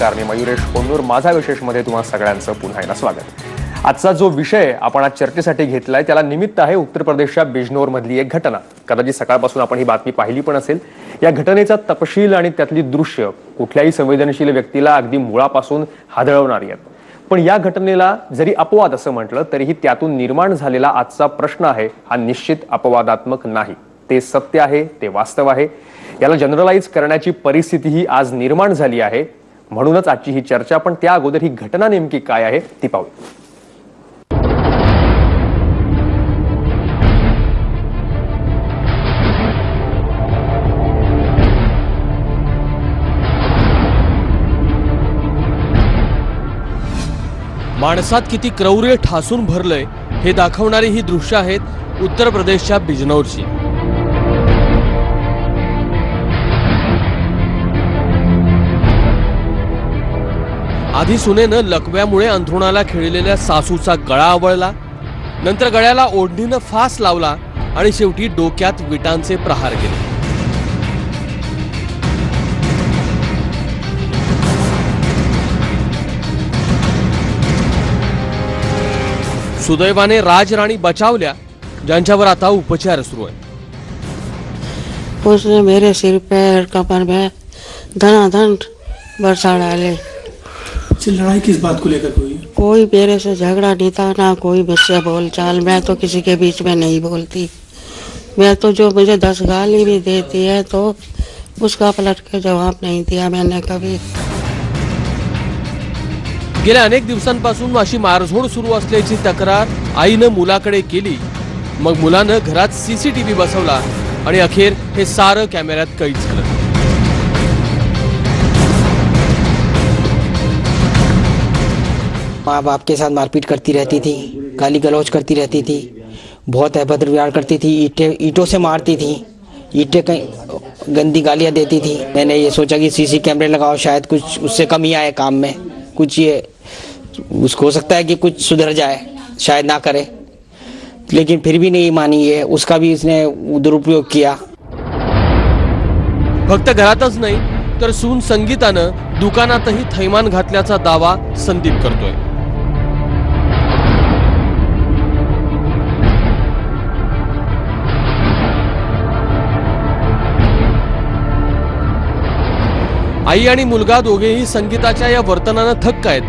नमस्कार, मी मयुरेश कोंडूर. माझा विशेषमध्ये तुम्हा सगळ्यांचं पुन्हा एकदा स्वागत. आजचा जो विषय आपण आज चर्चेसाठी घेतलाय त्याला निमित्त आहे उत्तर प्रदेशच्या बिजनौर मधली एक घटना. कदाचित सकाळपासून आपण ही बातमी पाहिली पण असेल. या घटनेचा तपशील आणि त्यातली दृश्य कुठल्याही संवेदनशील व्यक्तीला अगदी मुळापासून हादळवणारी आहेत. पण या घटनेला जरी अपवाद असं म्हटलं तरीही त्यातून निर्माण झालेला आजचा प्रश्न आहे हा निश्चित अपवादात्मक नाही. ते सत्य आहे, ते वास्तव आहे. याला जनरलाइज करण्याची परिस्थितीही आज निर्माण झाली आहे. म्हणूनच आजची ही चर्चा. पण त्या अगोदर ही घटना नेमकी काय आहे ती पाहू. माणसात किती क्रौर्य ठासून भरलंय हे दाखवणारी ही दृश्य आहेत उत्तर प्रदेशच्या बिजनौरची. आधी सुनेनं लकव्यामुळे अंथरुणाला खिळलेल्या सासूचा गळा आवळला, नंतर गळ्याला ओढणीनं फास लावला आणि शेवटी डोक्यात विटांचे प्रहार केले. सुदैवाने राजराणी बचावल्या, ज्यांच्यावर आता उपचार सुरू आहे. उसने मेरे सिर पैर कमर में धनाधन बरसा डाले. लड़ाई किस बात को लेकर हुई? कोई मेरे से झगड़ा नहीं था, ना कोई मुझसे बोल चाल. मैं तो किसी के बीच में नहीं बोलती. मैं तो जो मुझे 10 गाली भी देती है तो उसका पलट के जवाब नहीं दिया मैंने कभी. गेल्या अनेक दिवसांपासून अशी मारझोड सुरू असल्याची तक्रार आईनं मुलाकडे केली. मग मुलानं घरात सीसीटीव्ही बसवला आणि अखेर हे सारं कॅमेऱ्यात कैद झालं. माँ बाप के साथ मारपीट करती रहती थी, गाली गलौज करती रहती थी, बहुत अभद्र व्यवहार करती थी, ईंटों से मारती थी, ईंटें कहीं गंदी गालियाँ देती थी. मैंने ये सोचा कि सीसी कैमरे लगाओ, शायद कुछ उससे कमी आए काम में, कुछ ये उसको हो सकता है कि कुछ सुधर जाए, शायद ना करे. लेकिन फिर भी नहीं मानी है, उसका भी इसने दुरुपयोग किया. फक्त घरातच नाही तर सून संगीतानं दुकानातही थैमान घातल्याचा दावा संदीप करतोय. आई आणि मुलगा दोघेही संगीताच्या या वर्तनानं थक्क आहेत.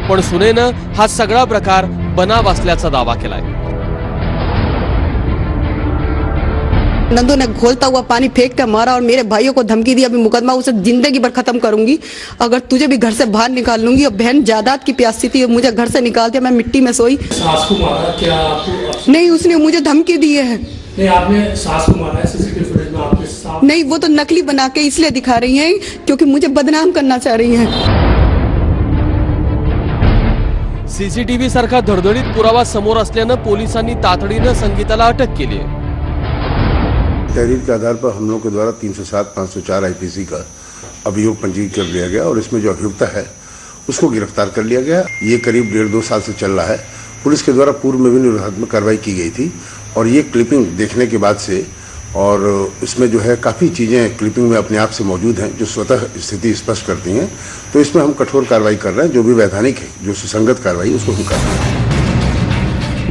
पण सुनेनं हा सगळा प्रकार बनाव असल्याचा दावा केलाय. नंदू ने घोलता हुआ पानी फेंक कर मारा और मेरे भाइयों को धमकी दी, अभी मुकदमा उसे जिंदगी भर खत्म करूंगी, अगर तुझे भी घर से बाहर निकाल लूंगी. और बहन जायदाद की प्यासी थी, मुझे घर से निकाल दिया, मैं मिट्टी में सोई. सास को मारा क्या आपको? नहीं, उसने मुझे धमकी दी है. नहीं, आपने सास को मारा है सीसीटीवी फुटेज में आपके साथ? नहीं, वो तो नकली बना के इसलिए दिखा रही हैं क्योंकि मुझे बदनाम करना चाह रही हैं. सीसीटीव्ही सारखा धडधडीत पुरावा समोर असल्यानं पोलिसांनी तातडीनं संगीताला अटक केली आहे. तहरीर के आधार पर हम लोग के द्वारा 307, 504 आईपीसी का अभियोग पंजीकृत कर लिया गया और इसमें जो अभियुक्ता है उसको गिरफ्तार कर लिया गया. ये करीब 1.5-2 साल से चल रहा है. पुलिस के द्वारा पूर्व में भी निरोधात्मक कार्रवाई की गई थी और ये क्लिपिंग देखने के बाद से और इसमें जो है काफ़ी चीज़ें क्लिपिंग में अपने आप से मौजूद हैं जो स्वतः स्थिति स्पष्ट करती हैं. तो इसमें हम कठोर कार्रवाई कर रहे हैं. जो भी वैधानिक है, जो सुसंगत कार्रवाई उसको हम कर रहे हैं.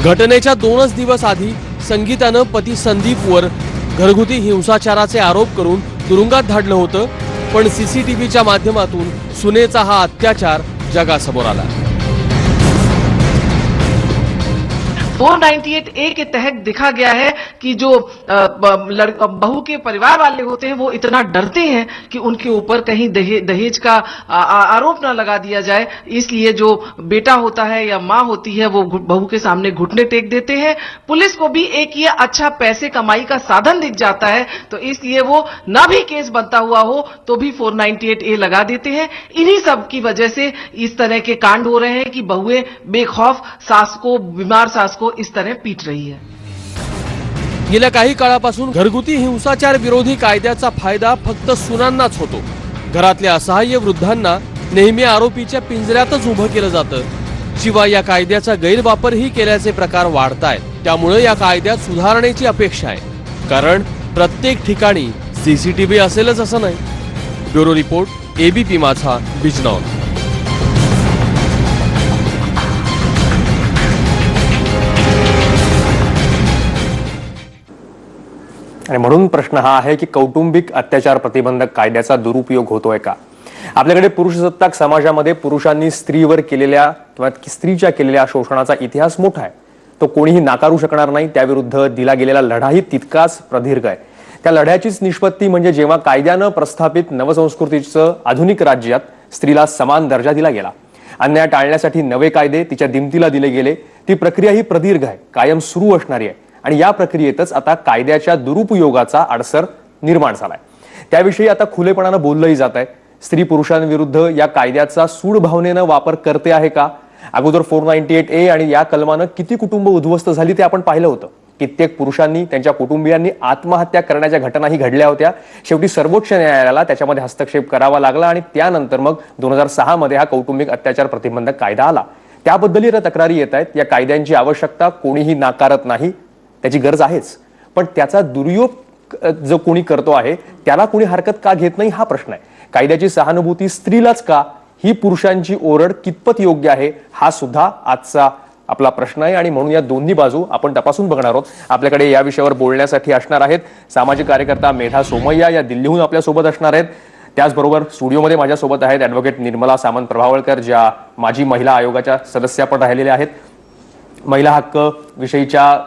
घटनेच्या 2च दिवस आधी संगीतानं पती संदीपवर घरगुती हिंसाचाराचे आरोप करून तुरुंगात धाडलं होतं. पण सीसीटीव्हीच्या माध्यमातून सुनेचा हा अत्याचार जगासमोर आला. 498A के तहत देखा गया है कि जो बहू के परिवार वाले होते हैं वो इतना डरते हैं कि उनके ऊपर कहीं दहेज का आरोप ना लगा दिया जाए, इसलिए जो बेटा होता है या माँ होती है वो बहू के सामने घुटने टेक देते हैं. पुलिस को भी एक ये अच्छा पैसे कमाई का साधन दिख जाता है, तो इसलिए वो ना भी केस बनता हुआ हो तो भी 498A लगा देते हैं. इन्हीं सब की वजह से इस तरह के कांड हो रहे हैं कि बहुएं बेखौफ सास को, बीमार सास को इस तरह पीट रही है. गेल्या काही काळापासून घरगुती हिंसाचार विरोधी कायद्याचा फायदा फक्त सुनांनाच होतो. घरातल्या असहाय्य वृद्धांना नेहमी आरोपीच्या पिंजऱ्यातच उभं केलं जातं. शिवाय या कायद्याचा गैरवापरही केल्याचे प्रकार वाढतायत. त्यामुळे या कायद्यात सुधारणेची अपेक्षा आहे. कारण प्रत्येक ठिकाणी सीसीटीव्ही असेलच असं नाही. ब्युरो रिपोर्ट, एबीपी माझा, बिजनौर. आणि म्हणून प्रश्न हा आहे की कौटुंबिक अत्याचार प्रतिबंधक कायद्याचा दुरुपयोग होतोय का? आपल्याकडे पुरुषसत्ताक समाजामध्ये पुरुषांनी स्त्रीवर केलेल्या किंवा स्त्रीच्या केलेल्या शोषणाचा इतिहास मोठा आहे. तो कोणीही नाकारू शकणार नाही. त्याविरुद्ध दिला गेलेला लढाही तितकाच प्रदीर्घ आहे. त्या लढ्याचीच निष्पत्ती म्हणजे जेव्हा कायद्यानं प्रस्थापित नवसंस्कृतीचं आधुनिक राज्यात स्त्रीला समान दर्जा दिला गेला. अन्याय टाळण्यासाठी नवे कायदे तिच्या दिमतीला दिले गेले. ती प्रक्रिया ही प्रदीर्घ आहे, कायम सुरू असणारी आहे. आणि या प्रक्रियेतच आता कायद्याच्या दुरुपयोगाचा अडसर निर्माण झालाय. त्याविषयी आता खुलेपणानं बोललंही जात आहे. स्त्री पुरुषांविरुद्ध या कायद्याचा सूड भावनेनं वापर करते आहे का? अगोदर 498A आणि या कलमानं किती कुटुंब उद्ध्वस्त झाली ते आपण पाहिलं होतं. कित्येक पुरुषांनी त्यांच्या कुटुंबियांनी आत्महत्या करण्याच्या घटनाही घडल्या होत्या. शेवटी सर्वोच्च न्यायालयाला त्याच्यामध्ये हस्तक्षेप करावा लागला आणि त्यानंतर मग 2006 मध्ये हा कौटुंबिक अत्याचार प्रतिबंधक कायदा आला. त्याबद्दलही तक्रारी येत आहेत. या कायद्यांची आवश्यकता कोणीही नाकारत नाही, त्याची गरज आहेच. पण त्याचा दुरुपयोग जो कोणी करतो आहे त्याला कोणी हरकत का घेत नाही हा प्रश्न आहे. कायद्याची सहानुभूती स्त्रीलाच का, ही पुरुषांची ओरड कितपत योग्य आहे हा सुद्धा आजचा आपला प्रश्न आहे. आणि म्हणून या दोन्ही बाजू आपण तपासून बघणार आहोत. आपल्याकडे या विषयावर बोलण्यासाठी असणार आहेत सामाजिक कार्यकर्ता मेधा सोमय्या, या दिल्लीहून आपल्यासोबत असणार आहेत. त्याचबरोबर स्टुडिओमध्ये माझ्यासोबत आहेत ॲडव्होकेट निर्मला सामंत प्रभावळकर, ज्या माजी महिला आयोगाच्या सदस्या पण राहिलेल्या आहेत. महिला हक्क विषयीच्या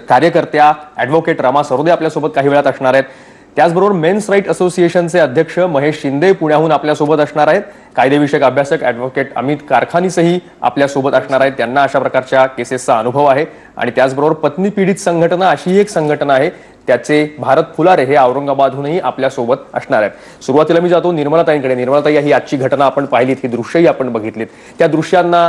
कार्यकर्त्या ॲडव्होकेट रमा सरोदे आपल्यासोबत काही वेळात असणार आहेत. त्याचबरोबर मेन्स राईट असोसिएशनचे अध्यक्ष महेश शिंदे पुण्याहून आपल्यासोबत असणार आहेत. कायदेविषयक अभ्यासक ॲडव्होकेट अमित कारखानीसही आपल्यासोबत असणार आहेत. त्यांना अशा प्रकारच्या केसेसचा अनुभव आहे. आणि त्याचबरोबर पत्नी पीडित संघटना अशी एक संघटना आहे, त्याचे भारत फुलारे हे औरंगाबादहूनही आपल्यासोबत असणार आहेत. सुरुवातीला मी जातो निर्मलाताईंकडे. निर्मलाताई, ही आजची घटना आपण पाहिलीत, ही दृश्यही आपण बघितलीत. त्या दृश्यांना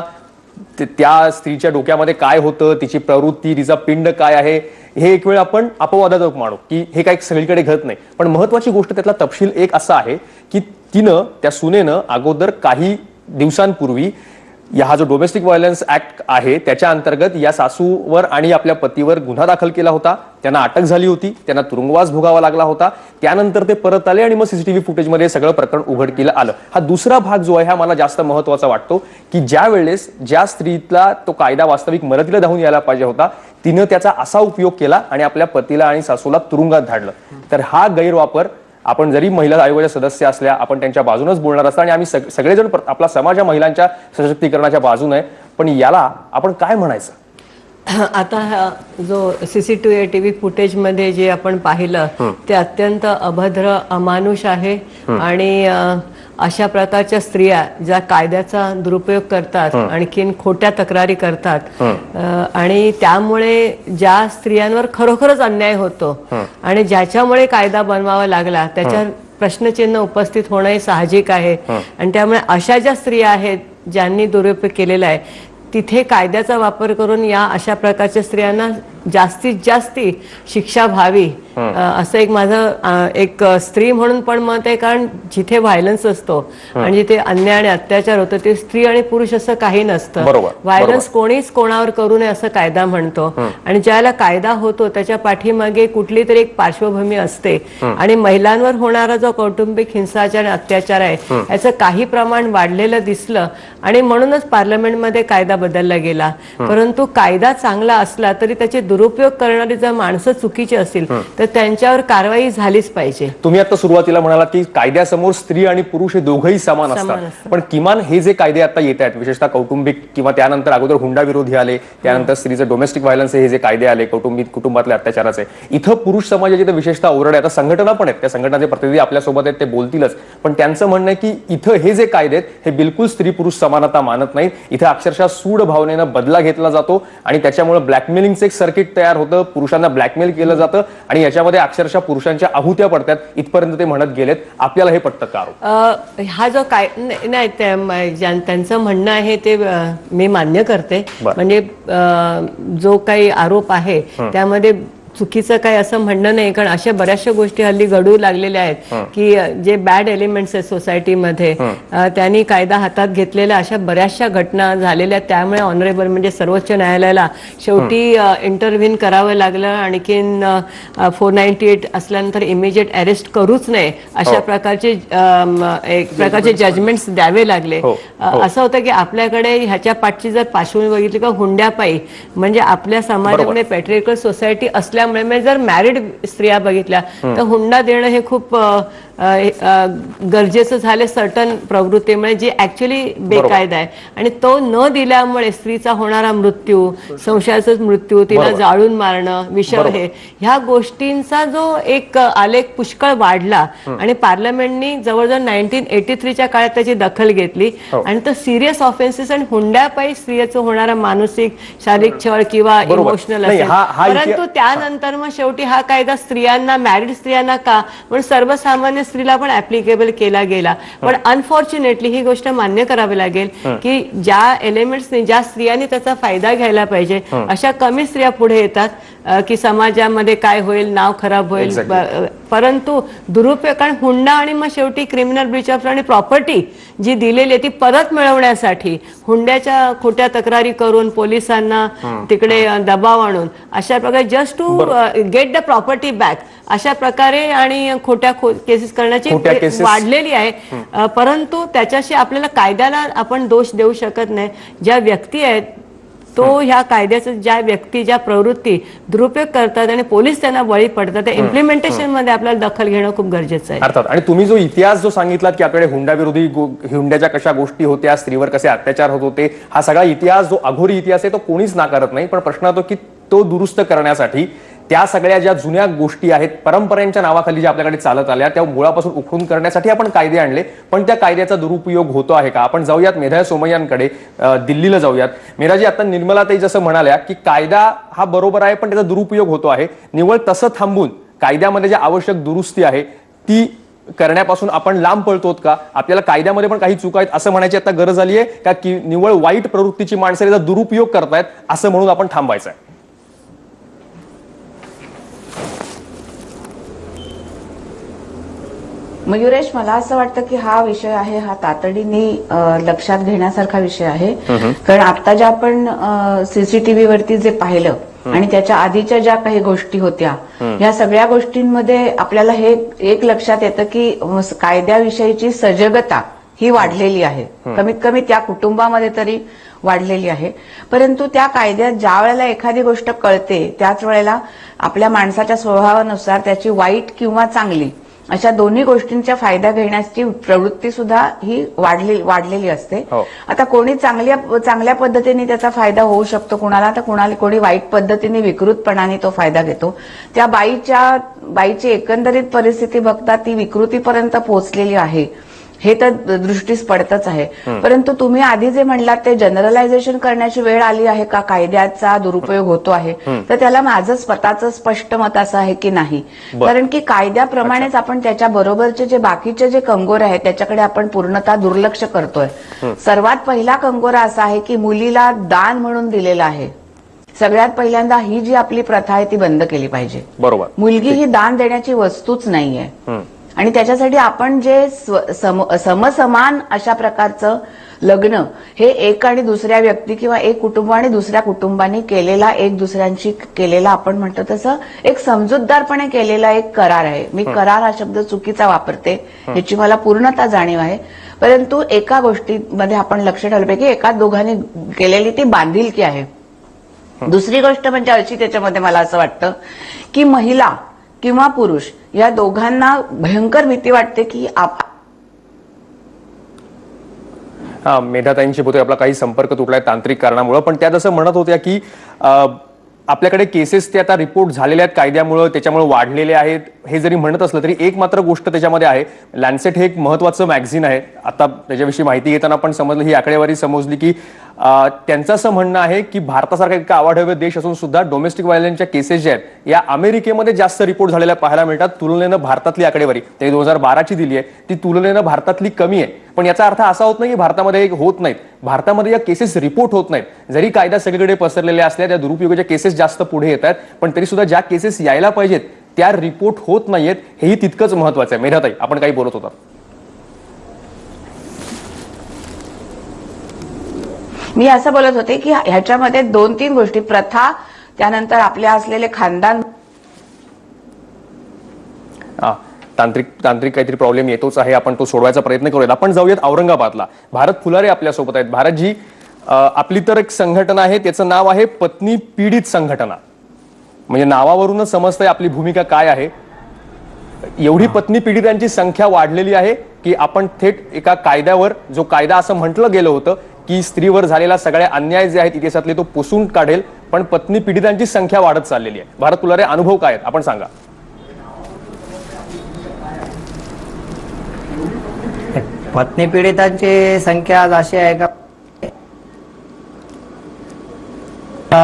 त्या स्त्रीच्या डोक्यामध्ये काय होतं, तिची प्रवृत्ती, तिचा पिंड काय आहे, हे एक वेळ आपण अपवादात्मक मानू की हे काही सगळीकडे घडत नाही. पण महत्वाची गोष्ट त्यातला तपशील एक असा आहे की तिनं, त्या सुनेनं अगोदर काही दिवसांपूर्वी हा जो डोमेस्टिक व्हायलन्स ऍक्ट आहे त्याच्या अंतर्गत या सासूवर आणि आपल्या पतीवर गुन्हा दाखल केला होता. त्यांना अटक झाली होती, त्यांना तुरुंगवास भोगावा लागला होता. त्यानंतर ते परत आले आणि मग सीसीटीव्ही फुटेजमध्ये सगळं प्रकरण उघडकीला आलं. हा दुसरा भाग जो आहे हा मला जास्त महत्वाचा वाटतो की ज्या वेळेस ज्या स्त्रीला तो कायदा वास्तविक मदतीला धावून यायला पाहिजे होता, तिनं त्याचा असा उपयोग केला आणि आपल्या पतीला आणि सासूला तुरुंगात धाडलं. तर हा गैरवापर, आपण जरी महिला आयोगाच्या सदस्य असल्या, आपण त्यांच्या बाजूनच बोलणार असता आणि आम्ही सगळेजण आपला समाज महिलांच्या सशक्तीकरणाच्या बाजूने, पण याला आपण काय म्हणायचं? आता जो CCTV फुटेजमध्ये जे आपण पाहिलं ते अत्यंत अभद्र, अमानुष आहे. आणि अशा प्रकारच्या स्त्रिया ज्या कायद्याचा दुरुपयोग करतात, आणखीन खोट्या तक्रारी करतात, आणि त्यामुळे ज्या स्त्रियांवर खरोखरच अन्याय होतो आणि ज्याच्यामुळे कायदा बनवावा लागला त्याच्या प्रश्नचिन्ह उपस्थित होणं साहजिक आहे. आणि त्यामुळे अशा ज्या स्त्रिया आहेत ज्यांनी दुरुपयोग केलेला आहे, तिथे कायद्याचा वापर करून या अशा प्रकारच्या स्त्रियांना जास्तीत जास्त शिक्षा व्हावी असं एक माझं एक स्त्री म्हणून पण मत आहे. कारण जिथे व्हायलन्स असतो आणि जिथे अन्याय आणि अत्याचार होतो ते स्त्री आणि पुरुष असं काही नसतं. व्हायलन्स कोणीच कोणावर करू नये असं कायदा म्हणतो. आणि ज्याला कायदा होतो त्याच्या पाठीमागे कुठली तरी एक पार्श्वभूमी असते. आणि महिलांवर होणारा जो कौटुंबिक हिंसाचार आणि अत्याचार आहे याचं काही प्रमाण वाढलेलं दिसलं आणि म्हणूनच पार्लमेंटमध्ये कायदा बदलला गेला. परंतु कायदा चांगला असला तरी त्याचे दुरुपयोग करणारी जर माणसं चुकीची असतील तर त्यांच्यावर कारवाई झालीच पाहिजे. तुम्ही आता सुरुवातीला म्हणालात की कायद्यासमोर स्त्री आणि पुरुष हे दोघंही समान असतात. पण किमान हे जे कायदे आता येत आहेत, विशेषतः कौटुंबिक किंवा त्यानंतर अगोदर हुंडा विरोधी आले, त्यानंतर स्त्रीचं डोमेस्टिक व्हायलन्स हे जे कायदे आले, कुटुंबातल्या अत्याचाराचे, इथं पुरुष समाजाची तर विशेषतः ओरड आहे. आता संघटना पण आहेत, त्या संघटनाचे प्रतिनिधी आपल्यासोबत आहेत, ते बोलतीलच. पण त्यांचं म्हणणं आहे की इथं हे जे कायदे आहेत हे बिलकुल स्त्री पुरुष समानता मानत नाहीत. इथं अक्षरशः सूड भावनेनं बदला घेतला जातो आणि त्याच्यामुळे ब्लॅकमेलिंगचं एक सर्किट तयार होतं, पुरुषांना ब्लॅकमेल केलं जातं आणि याच्यामध्ये अक्षरशः पुरुषांच्या आहुत्या पडतात, इथपर्यंत ते म्हणत गेलेत. आपल्याला हे पटतं का? हा जो काय नाही त्यांचं म्हणणं आहे ते मी मान्य करते. म्हणजे जो काही आरोप आहे त्यामध्ये चुकीचं काय असं म्हणणं नाही. कारण अशा बऱ्याचशा गोष्टी हल्ली घडू लागलेल्या आहेत की जे बॅड एलिमेंट्स आहेत सोसायटीमध्ये त्यांनी कायदा हातात घेतलेल्या अशा बऱ्याचशा घटना झालेल्या. त्यामुळे ऑनरेबल म्हणजे सर्वोच्च न्यायालयाला शेवटी इंटरव्हीन करावं लागलं. आणखीन 498 असल्यानंतर इमिजिएट अरेस्ट करूच नये अशा प्रकारचे जजमेंट्स द्यावे लागले. असं होतं की आपल्याकडे ह्याच्या पाठची जर पार्श्वभूमी बघितली का हुंड्यापायी, म्हणजे आपल्या समाजामध्ये पॅट्रियार्कल सोसायटी असल्या दिल्यामुळे म्हणजे जर मॅरिड स्त्रिया बघितल्या तर हुंडा देणं हे खूप गरजेचं झाले सर्टन प्रवृत्तीमुळे जी ऍक्च्युली बेकायदा आहे आणि तो न दिल्यामुळे स्त्रीचा होणारा मृत्यू, संशयाचा मृत्यू, तिला जाळून मारणं, विषय हे ह्या गोष्टींचा जो एक आलेख पुष्कळ वाढला आणि पार्लमेंटनी जवळजवळ 1983च्या काळात त्याची दखल घेतली आणि तो सिरियस ऑफेन्सेस आणि हुंड्यापायी स्त्रियाचं होणारा मानसिक शारीरिक छळ किंवा इमोशनल असेल, परंतु त्यानंतर मग शेवटी हा कायदा स्त्रियांना, मॅरिड स्त्रियांना का म्हणून सर्वसामान्य स्त्रीला पण ऍप्लिकेबल केला गेला. पण अनफॉर्च्युनेटली ही गोष्ट मान्य करावी लागेल की ज्या एलिमेंट्सनी, ज्या स्त्रियांनी त्याचा फायदा घ्यायला पाहिजे अशा कमी स्त्रिया पुढे येतात की समाजामध्ये काय होईल, नाव खराब होईल. परंतु दुरुपयोग, कारण हुंडा आणि मग शेवटी क्रिमिनल ब्रीच ऑफ आणि प्रॉपर्टी जी दिलेली आहे ती परत मिळवण्यासाठी हुंड्याच्या खोट्या तक्रारी करून पोलिसांना तिकडे दबाव आणून अशा प्रकारे just to get the property back अशा प्रकारे आणि खोट्या केसेस करण्याची वाढलेली आहे. परंतु त्याच्याशी आपल्याला कायद्याला आपण दोष देऊ शकत नाही. ज्या व्यक्ती आहेत तो ह्या कायद्याचं, ज्या व्यक्ती, ज्या प्रवृत्ती दुरुपयोग करतात आणि पोलीस त्यांना बळी पडतात, त्या इम्प्लिमेंटेशन मध्ये आपल्याला दखल घेणं खूप गरजेचं आहे. अर्थात. आणि तुम्ही जो इतिहास जो सांगितलात की आपल्याकडे हुंडाविरोधी, हुंड्याच्या कशा गोष्टी होत्या, स्त्रीवर कसे अत्याचार होत होते, हा सगळा इतिहास जो अघोरी इतिहास आहे तो कोणीच नाकारत नाही. पण प्रश्न होतो की तो दुरुस्त करण्यासाठी त्या सगळ्या ज्या जुन्या गोष्टी आहेत, परंपरेच्या नावाखाली ज्या आपल्याकडे चालत आल्या, त्या मुळापासून उखडून करण्यासाठी आपण कायदे आणले. पण त्या कायद्याचा दुरुपयोग होतो आहे का? आपण जाऊयात मेधा सोमय्यांकडे, दिल्लीला जाऊयात. मेधाजी, आता निर्मलाताई जसं म्हणाल्या की कायदा हा बरोबर आहे पण त्याचा दुरुपयोग होतो आहे, निव्वळ तसं थांबून कायद्यामध्ये ज्या आवश्यक दुरुस्ती आहे ती करण्यापासून आपण लांब पळतोत का? आपल्याला कायद्यामध्ये पण काही चुका आहेत असं म्हणायची आता गरज आली आहे का, की निव्वळ वाईट प्रवृत्तीची माणसं त्याचा दुरुपयोग करतायत असं म्हणून आपण थांबायचं आहे? मयुरेश, मला असं वाटतं की हा विषय आहे, हा तातडीने लक्षात घेण्यासारखा विषय आहे. कारण आता ज्या आपण सीसीटीव्ही वरती जे पाहिलं आणि त्याच्या आधीच्या ज्या काही गोष्टी होत्या, या सगळ्या गोष्टींमध्ये आपल्याला हे एक लक्षात येतं की कायद्याविषयीची सजगता ही वाढलेली आहे, कमीत कमी त्या कुटुंबामध्ये तरी वाढलेली आहे. परंतु त्या कायद्यात ज्या वेळेला एखादी गोष्ट कळते त्याच वेळेला आपल्या माणसाच्या स्वभावानुसार त्याची वाईट किंवा चांगली अशा दोन्ही गोष्टींचा फायदा घेण्याची प्रवृत्ती सुद्धा ही वाढलेली असते. आता कोणी चांगल्या पद्धतीने त्याचा फायदा होऊ शकतो कुणाला, तर कोणी वाईट पद्धतीने विकृतपणाने तो फायदा घेतो. त्या बाईची एकंदरीत परिस्थिती बघता ती विकृतीपर्यंत पोहोचलेली आहे हे तर दृष्टीस पडतच आहे. परंतु तुम्ही आधी जे म्हणलात ते जनरलायझेशन करण्याची वेळ आली आहे का, कायद्याचा दुरुपयोग होतो आहे, तर त्याला माझं स्वतःचं स्पष्ट मत असं आहे की नाही. कारण की कायद्याप्रमाणेच आपण त्याच्या बरोबरचे जे बाकीचे जे कंगोरे आहेत त्याच्याकडे आपण पूर्णतः दुर्लक्ष करतोय. सर्वात पहिला कंगोरा असा आहे की मुलीला दान म्हणून दिलेला आहे. सगळ्यात पहिल्यांदा ही जी आपली प्रथा आहे ती बंद केली पाहिजे. बरोबर, मुलगी ही दान देण्याची वस्तूच नाहीये. आणि त्याच्यासाठी आपण जे समसमान अशा प्रकारचं लग्न हे एक आणि दुसऱ्या व्यक्ती किंवा एक कुटुंब आणि दुसऱ्या कुटुंबाने केलेला, एक दुसऱ्यांशी केलेला, आपण म्हणतो तसं एक समजूतदारपणे केलेला एक करार आहे. मी करार हा शब्द चुकीचा वापरते याची मला पूर्णतः जाणीव आहे. परंतु एका गोष्टीमध्ये आपण लक्ष ठेवलं पाहिजे की एका दोघांनी केलेली ती बांधिलकी आहे. दुसरी गोष्ट म्हणजे अशी त्याच्यामध्ये मला असं वाटतं की महिला किंवा पुरुष या दोघांना भयंकर भीती वाटते की मेधाताईंशी बोलतोय, आपला काही संपर्क तुटलाय तांत्रिक कारणामुळे. पण त्या जसं म्हणत होत्या की आपल्याकडे केसेस ते आता रिपोर्ट झालेल्या आहेत कायद्यामुळे, त्याच्यामुळे वाढलेले आहेत हे जरी म्हणत असलं तरी एक मात्र गोष्ट त्याच्यामध्ये आहे. लॅन्सेट हे एक महत्वाचं मॅगझिन आहे. आता त्याच्याविषयी माहिती घेताना पण समजलं, ही आकडेवारी समजली की त्यांचं असं म्हणणं आहे की भारतासारखा एक आवाढव्य देश असून सुद्धा डोमेस्टिक व्हायलन्सच्या केसेस ज्या आहेत या अमेरिकेमध्ये जास्त रिपोर्ट झालेल्या पाहायला मिळतात. तुलनेनं भारतातली आकडेवारी त्यांनी 2012ची दिली आहे ती तुलनेनं भारतातली कमी आहे. पण याचा अर्थ असा होत नाही की भारतामध्ये होत नाहीत. भारतामध्ये या केसेस रिपोर्ट होत नाहीत. जरी कायदा सगळीकडे पसरलेल्या असल्या, त्या दुरुपयोगाच्या केसेस जास्त पुढे येत आहेत, पण तरी सुद्धा ज्या केसेस यायला पाहिजेत त्या रिपोर्ट होत नाहीयेत, हेही तितकंच महत्वाचं आहे. मेधाताई, आपण काही बोलत होता? मी असं बोलत होते की ह्याच्यामध्ये 2-3 गोष्टी, प्रथा, त्यानंतर आपल्या असलेले खानदान. तांत्रिक काहीतरी प्रॉब्लेम येतोच आहे, आपण तो सोडवायचा प्रयत्न करूयात. आपण जाऊयात औरंगाबादला. भारत फुलारे आपल्यासोबत आहेत. भारतजी, आपली तर एक संघटना आहे, त्याचं नाव आहे पत्नी पीडित संघटना. म्हणजे नावावरूनच समजतंय आपली भूमिका काय आहे. एवढी पत्नी पीडितांची संख्या वाढलेली आहे की आपण थेट एका कायद्यावर, जो कायदा असं म्हटलं गेलं होतं की स्त्रीवर झालेला सगळ्या अन्याय जे आहेत इतिहासातले तो पुसून काढेल, पण पत्नी पीडितांची संख्या वाढत चाललेली आहे. भारत तुलारे, अनुभव काय आहेत आपण सांगा. पत्नी पीडितांची संख्या आज अशी आहे का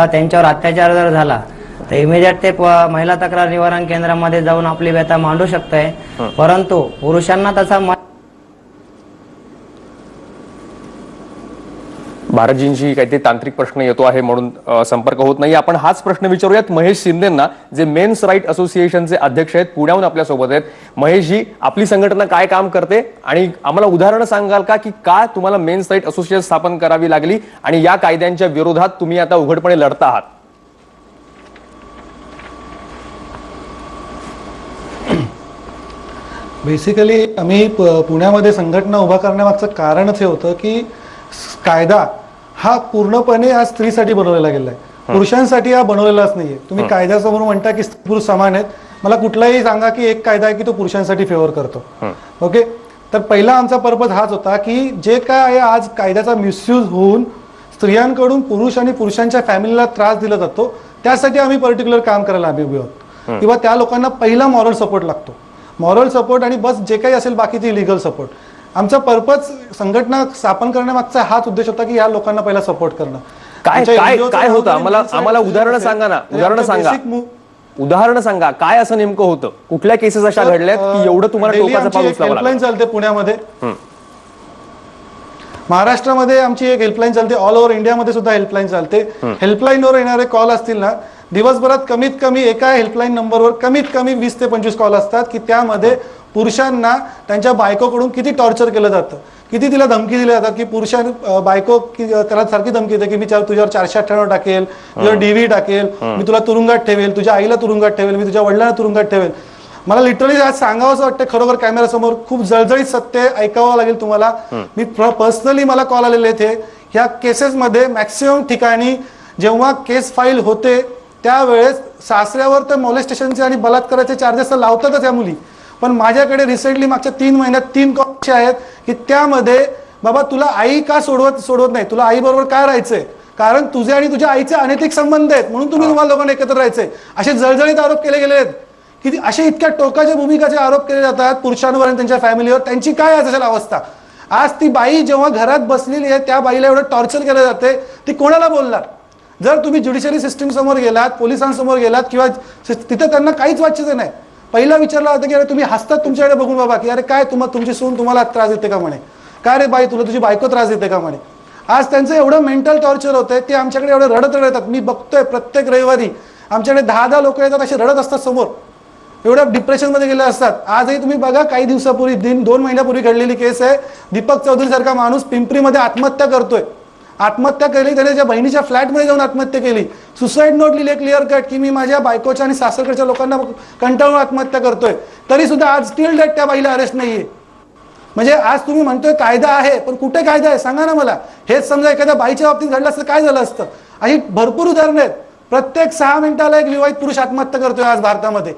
त्यांच्यावर अत्याचार जर झाला तर इमिजिएट ते महिला तक्रार निवारण केंद्रामध्ये जाऊन आपली व्यथा मांडू शकते. परंतु पुरुषांना तसा भारतजींशी काहीतरी तांत्रिक प्रश्न येतो आहे म्हणून संपर्क होत नाही. आपण हाच प्रश्न विचारूयात महेश शिंदेंना, जे मेन्स राईट असोसिएशनचे अध्यक्ष आहेत, पुण्याहून आपल्या सोबत आहेत. महेशजी, आपली संघटना काय काम करते आणि आम्हाला उदाहरणं सांगाल का की का तुम्हाला मेन्स राईट असोसिएशन स्थापन करावी लागली आणि या कायद्यांच्या विरोधात तुम्ही आता उघडपणे लढता आहात? बेसिकली आम्ही पुण्यामध्ये संघटना उभा करण्यामागचं कारणच हे होतं की कायदा हा पूर्णपणे आज स्त्रीसाठी बनवलेला गेलाय, पुरुषांसाठी हा बनवलेलाच नाहीये. तुम्ही कायद्यासमोर म्हणता की स्त्री पुरुष समान आहेत, मला कुठलाही सांगा की एक कायदा आहे की तो पुरुषांसाठी फेवर करतो. ओके, तर पहिला आमचा पर्पज हाच होता की जे काय आहे आज कायद्याचा मिसयूज होऊन स्त्रियांकडून पुरुष आणि पुरुषांच्या फॅमिलीला त्रास दिला जातो, त्यासाठी आम्ही पर्टिक्युलर काम करायला आम्ही उभे आहोत. किंवा त्या लोकांना पहिला मॉरल सपोर्ट लागतो, मॉरल सपोर्ट आणि बस जे काही असेल बाकीची लिगल सपोर्ट. आमचा पर्पज संघटना स्थापन करण्यामागचा हाच उद्देश होता की या लोकांना पहिला सपोर्ट करणं. काय काय काय होतं आम्हाला उदाहरणं सांगा ना, उदाहरणं सांगा. काय असं नेमकं होतं, कुठल्या केसेस अशा घडल्यात की एवढं तुम्हाला टोकाचं पाऊल उचलावं लागलं? हेल्पलाईन चालते पुण्यामध्ये, महाराष्ट्रामध्ये आमची एक हेल्पलाईन चालते, ऑल ओव्हर इंडियामध्ये सुद्धा हेल्पलाईन चालते. हेल्पलाईनवर येणारे कॉल असतील ना, दिवसभरात कमीत कमी एका हेल्पलाईन नंबरवर कमीत कमी 20 ते 25 कॉल असतात की त्यामध्ये पुरुषांना त्यांच्या बायकोकडून किती टॉर्चर केलं जातं, किती तिला धमकी दिली जातात की बायको त्याला सारखी धमकी देते की मी तुझ्यावर 498 टाकेल, तुझ्यावर डीव्ही टाकेल, मी तुला तुरुंगात ठेवेल, तुझ्या आईला तुरुंगात ठेवेल, मी तुझ्या वडिलांना तुरुंगात ठेवेल. मला लिटरली आज सांगावं असं वाटतं, खरोखर कॅमेऱ्यासमोर खूप जळजळीत सत्य ऐकावं लागेल तुम्हाला. मी पर्सनली मला कॉल आलेले थे. ह्या केसेसमध्ये मॅक्सिमम ठिकाणी जेव्हा केस फाईल होते त्यावेळेस सासऱ्यावर तर मॉलेस्टेशनचे आणि बलात्काराचे चार्जेस लावतातच या मुली, पण माझ्याकडे रिसेंटली मागच्या 3 महिन्यात 3 कॉल आहेत की त्यामध्ये बाबा तुला आई का सोडवत नाही, तुला आई बरोबर काय राहायचंय, कारण तुझे आणि तुझ्या आईचे अनैतिक संबंध आहेत म्हणून तुम्हाला लोकांना एकत्र राहायचंय, असे जळजळीत आरोप केले गेले आहेत की असे इतक्या टोकाच्या भूमिकाचे आरोप केले जातात पुरुषांवर आणि त्यांच्या फॅमिलीवर. त्यांची काय असेल अवस्था? आज ती बाई जेव्हा घरात बसलेली आहे त्या बाईला एवढं टॉर्चर केलं जाते, ती कोणाला बोलणार? जर तुम्ही ज्युडिशरी सिस्टीम समोर गेलात, पोलिसांसमोर गेलात किंवा तिथे त्यांना काहीच वाचायचं नाही. पहिला विचारला होता की अरे तुम्ही हसतात तुमच्याकडे बघून बाबा की अरे काय तुमची सून तुम्हाला त्रास देते का म्हणे, काय रे बाई तुला तुझी बायको त्रास देते का म्हणे. आज त्यांचं एवढं मेंटल टॉर्चर होतंय, ते आमच्याकडे एवढं रडत येतात. मी बघतोय प्रत्येक रविवारी आमच्याकडे 10 लोक येतात असे रडत असतात समोर, एवढ्या डिप्रेशनमध्ये गेले असतात. आजही तुम्ही बघा, काही दिवसापूर्वी 2 महिन्यापूर्वी घडलेली केस आहे. दीपक चौधरी सारखा माणूस पिंपरीमध्ये आत्महत्या करतोय. आत्महत्या केली त्याने त्याच्या बहिणीच्या फ्लॅटमध्ये जाऊन आत्महत्या केली. सुसाईड नोट लिहिले क्लिअर कट की मी माझ्या बायकोच्या आणि सासरकडच्या लोकांना कंटाळून आत्महत्या करतोय. तरी सुद्धा आज स्टील डेट त्या बाईला अरेस्ट नाहीये. म्हणजे आज तुम्ही म्हणतोय कायदा आहे, पण कुठे कायदा आहे सांगा ना मला. हेच समजा एखाद्या बाईच्या बाबतीत घडलं असतं काय झालं असतं? अशी भरपूर उदाहरणं आहेत. प्रत्येक 6 मिनिटाला एक विवाहित पुरुष आत्महत्या करतोय आज भारतामध्ये.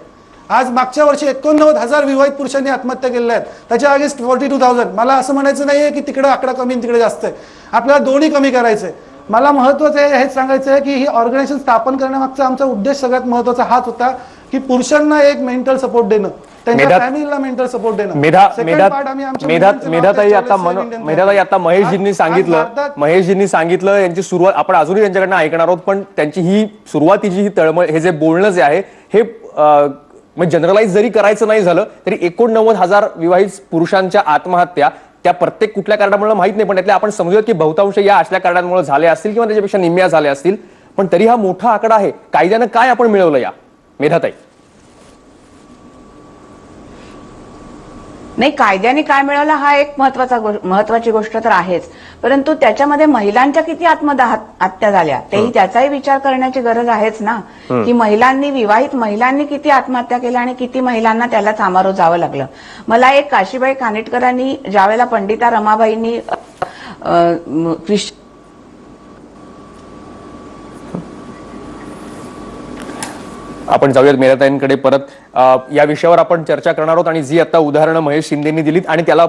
आज मागच्या वर्षी 89,000 विवाहित पुरुषांनी आत्महत्या केलेल्या आहेत, त्याच्या अगेन्स्ट 42,000. मला असं म्हणायचं नाहीये की तिकडे आकडा कमी तिकडे जास्त आहे, आपल्याला दोन्ही कमी करायचंय. मला महत्वाचं आहे हेच सांगायचं आहे की ही ऑर्गनायझेशन स्थापन करण्यामागचा आमचा उद्देश सगळ्यात महत्वाचा हाच होता की पुरुषांना एक मेंटल सपोर्ट देणं, त्यांच्या फॅमिलीला मेंटल सपोर्ट देणं. मेधाताई आता महेशजींनी सांगितलं यांची सुरुवात आपण अजूनही त्यांच्याकडनं ऐकणार आहोत, पण त्यांची ही सुरुवातीची ही तळमळ, हे जे बोलणं जे आहे हे म्हणजे जनरलाइज जरी करायचं नाही झालं तरी 89,000 विवाहित पुरुषांच्या आत्महत्या त्या प्रत्येक कुठल्या कारणामुळे माहित नाही, पण त्यातल्या आपण समजूयात की बहुतांश या असल्या कारणांमुळे झाल्या असतील किंवा त्याच्यापेक्षा निम्म्या झाल्या असतील, पण तरी हा मोठा आकडा आहे. कायद्यानं काय आपण मिळवलं या मेधाताई? नाही, कायद्याने काय मिळवलं हा एक महत्वाची गोष्ट तर आहेच, परंतु त्याच्यामध्ये महिलांच्या किती आत्महत्या झाल्या तेही त्याचाही विचार करण्याची गरज आहेच ना. की विवाहित महिलांनी किती आत्महत्या केल्या आणि किती महिलांना त्याला सामोरं जावं लागलं. मला एक काशीबाई कानेटकरांनी ज्यावेळेला पंडिता रमाबाईंनी आपण जाऊयात मेहताईंकडे परत. या विषयावर आपण चर्चा करणार आहोत आणि जी आता उदाहरणं महेश शिंदेनी दिलीत आणि त्याला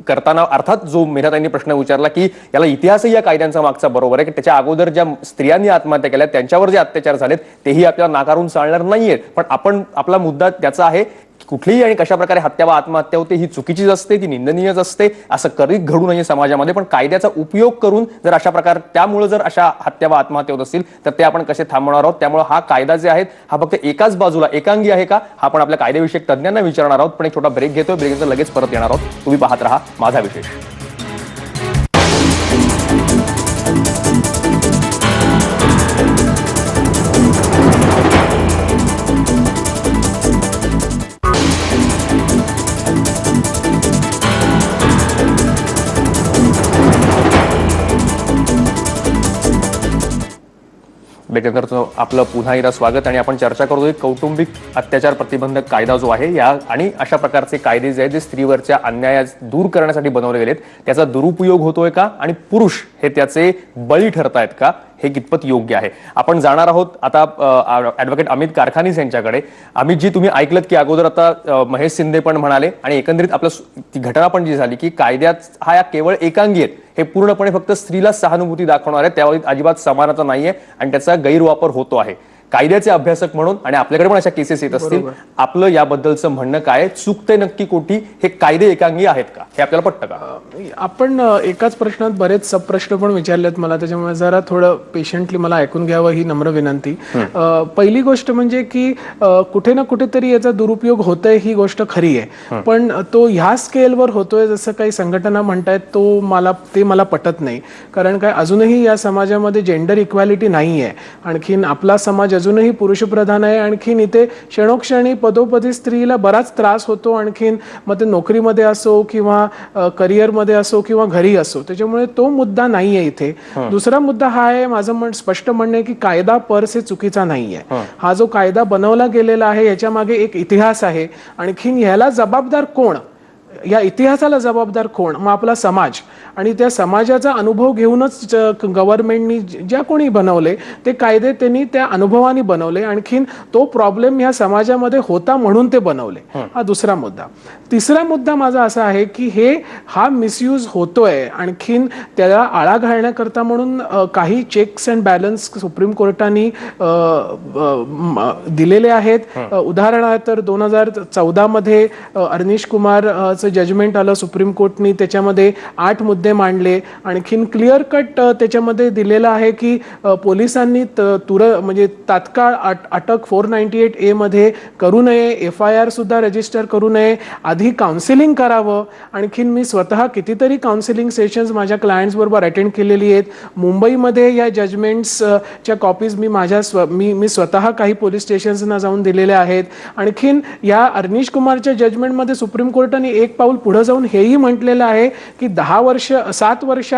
करताना अर्थात जो मेहताईंनी प्रश्न विचारला की याला इतिहासही या कायद्यांचा मागचा बरोबर आहे की त्याच्या अगोदर ज्या स्त्रियांनी आत्महत्या केल्या त्यांच्यावर जे अत्याचार झालेत तेही आपल्याला नाकारून चालणार नाहीये. पण आपला मुद्दा त्याचा आहे कुठलीही आणि कशा प्रकारे हत्या वा आत्महत्या होते ही चुकीचीच असते, ती निंदनीयच असते. असं कधीच घडू नये समाजामध्ये. पण कायद्याचा उपयोग करून जर अशा प्रकार त्यामुळे जर अशा हत्या वा आत्महत्या होत असतील तर ते आपण कसे थांबवणार आहोत. त्यामुळे हा कायदा जे आहे हा फक्त एकाच बाजूला एकांगी आहे का हा आपण आपल्या कायदेविषयक तज्ञांना विचारणार आहोत. पण एक छोटा ब्रेक घेतोय, ब्रेकनंतर लगेच परत येणार आहोत. तुम्ही पाहत राहा माझा विशेष. बेटनरचं आपलं पुन्हा एकदा स्वागत आणि आपण चर्चा करतोय कौटुंबिक अत्याचार प्रतिबंधक कायदा जो आहे या आणि अशा प्रकारचे कायदे जे आहेत जे स्त्रीवरच्या अन्याय दूर करण्यासाठी बनवले गेलेत त्याचा दुरुपयोग होतोय का आणि पुरुष हे त्याचे बळी ठरतायत का हे कितपत योग्य आहे. आपण जाणार आहोत आता ॲडव्होकेट अमित कारखानीस यांच्याकडे. अमितजी, तुम्ही ऐकलत की अगोदर आता महेश शिंदे पण म्हणाले आणि एकंदरीत आपलं ती घटना पण जी झाली की कायद्यात हा या केवळ एकांगी आहेत, हे पूर्णपणे फक्त स्त्रीला सहानुभूती दाखवणार आहे, त्याबाबतीत अजिबात समानता नाहीये आणि त्याचा गैरवापर होतो आहे. कायद्याचे अभ्यासक म्हणून आणि आपल्याकडे पण अशा केसेस येत असतील, आपलं याबद्दलचं म्हणणं काय? चुकते नक्की कोटी? हे कायदे एकांगी आहेत का हे आपल्याला पटतं का? आपण एकाच प्रश्नात बरेच सब प्रश्न पण विचारलेत मला, त्याच्यामुळे जरा थोडं पेशंटली मला ऐकून घ्यावं ही नम्र विनंती. पहिली गोष्ट म्हणजे की कुठे ना कुठेतरी याचा दुरुपयोग होतोय ही गोष्ट खरी आहे, पण तो ह्या स्केलवर होतोय जसं काही संघटना म्हणतायत ते मला पटत नाही. कारण काय अजूनही या समाजामध्ये जेंडर इक्वॅलिटी नाही आहे. आणखीन आपला समाज अजूनही पुरुषप्रधान आहे. आणखीन इथे क्षणोक्षणी पदोपदी स्त्रीला बराच त्रास होतो. आणखीन मग ते नोकरीमध्ये असो किंवा करिअरमध्ये असो किंवा घरी असो, त्याच्यामुळे तो मुद्दा नाहीये इथे. दुसरा मुद्दा हा आहे, माझं स्पष्ट म्हणणं आहे की कायदा पर से चुकीचा नाहीये. हा जो कायदा बनवला गेलेला आहे याच्या मागे एक इतिहास आहे. आणखीन ह्याला जबाबदार कोण, या इतिहासाला जबाबदार कोण? मग आपला समाज. आणि त्या समाजाचा अनुभव घेऊनच गव्हर्नमेंटनी ज्या कोणी बनवले ते कायदे त्यांनी त्या अनुभवाने बनवले. आणखीन तो प्रॉब्लेम ह्या समाजामध्ये होता म्हणून ते बनवले. हा दुसरा मुद्दा. तिसरा मुद्दा माझा असा आहे की हा मिसयूज होतोय. आणखीन त्याला आळा घालण्याकरता म्हणून काही चेक्स अँड बॅलन्स सुप्रीम कोर्टाने दिलेले आहेत. उदाहरणार्थ तर 2014 मध्ये अनिश कुमार जजमेंट आलं सुप्रीम कोर्टनी, त्याच्यामध्ये 8 मुद्दे मांडले. आणखीन क्लिअर कट त्याच्यामध्ये दिलेलं आहे की पोलिसांनी म्हणजे तात्काळ अटक 498A मध्ये करू नये, FIR सुद्धा रजिस्टर करू नये, आधी काउन्सिलिंग करावं. आणखीन मी स्वतः कितीतरी काउन्सिलिंग सेशन्स माझ्या क्लायंट्स बरोबर अटेंड केलेली आहेत. मुंबईमध्ये या जजमेंट्सच्या कॉपीज मी स्वतः काही पोलीस स्टेशन्सना जाऊन दिलेल्या आहेत. आणखीन या अनिश कुमारच्या जजमेंटमध्ये सुप्रीम कोर्टाने एक पाऊल पुढे जाऊन हेही म्हटलेलं आहे की 7 वर्ष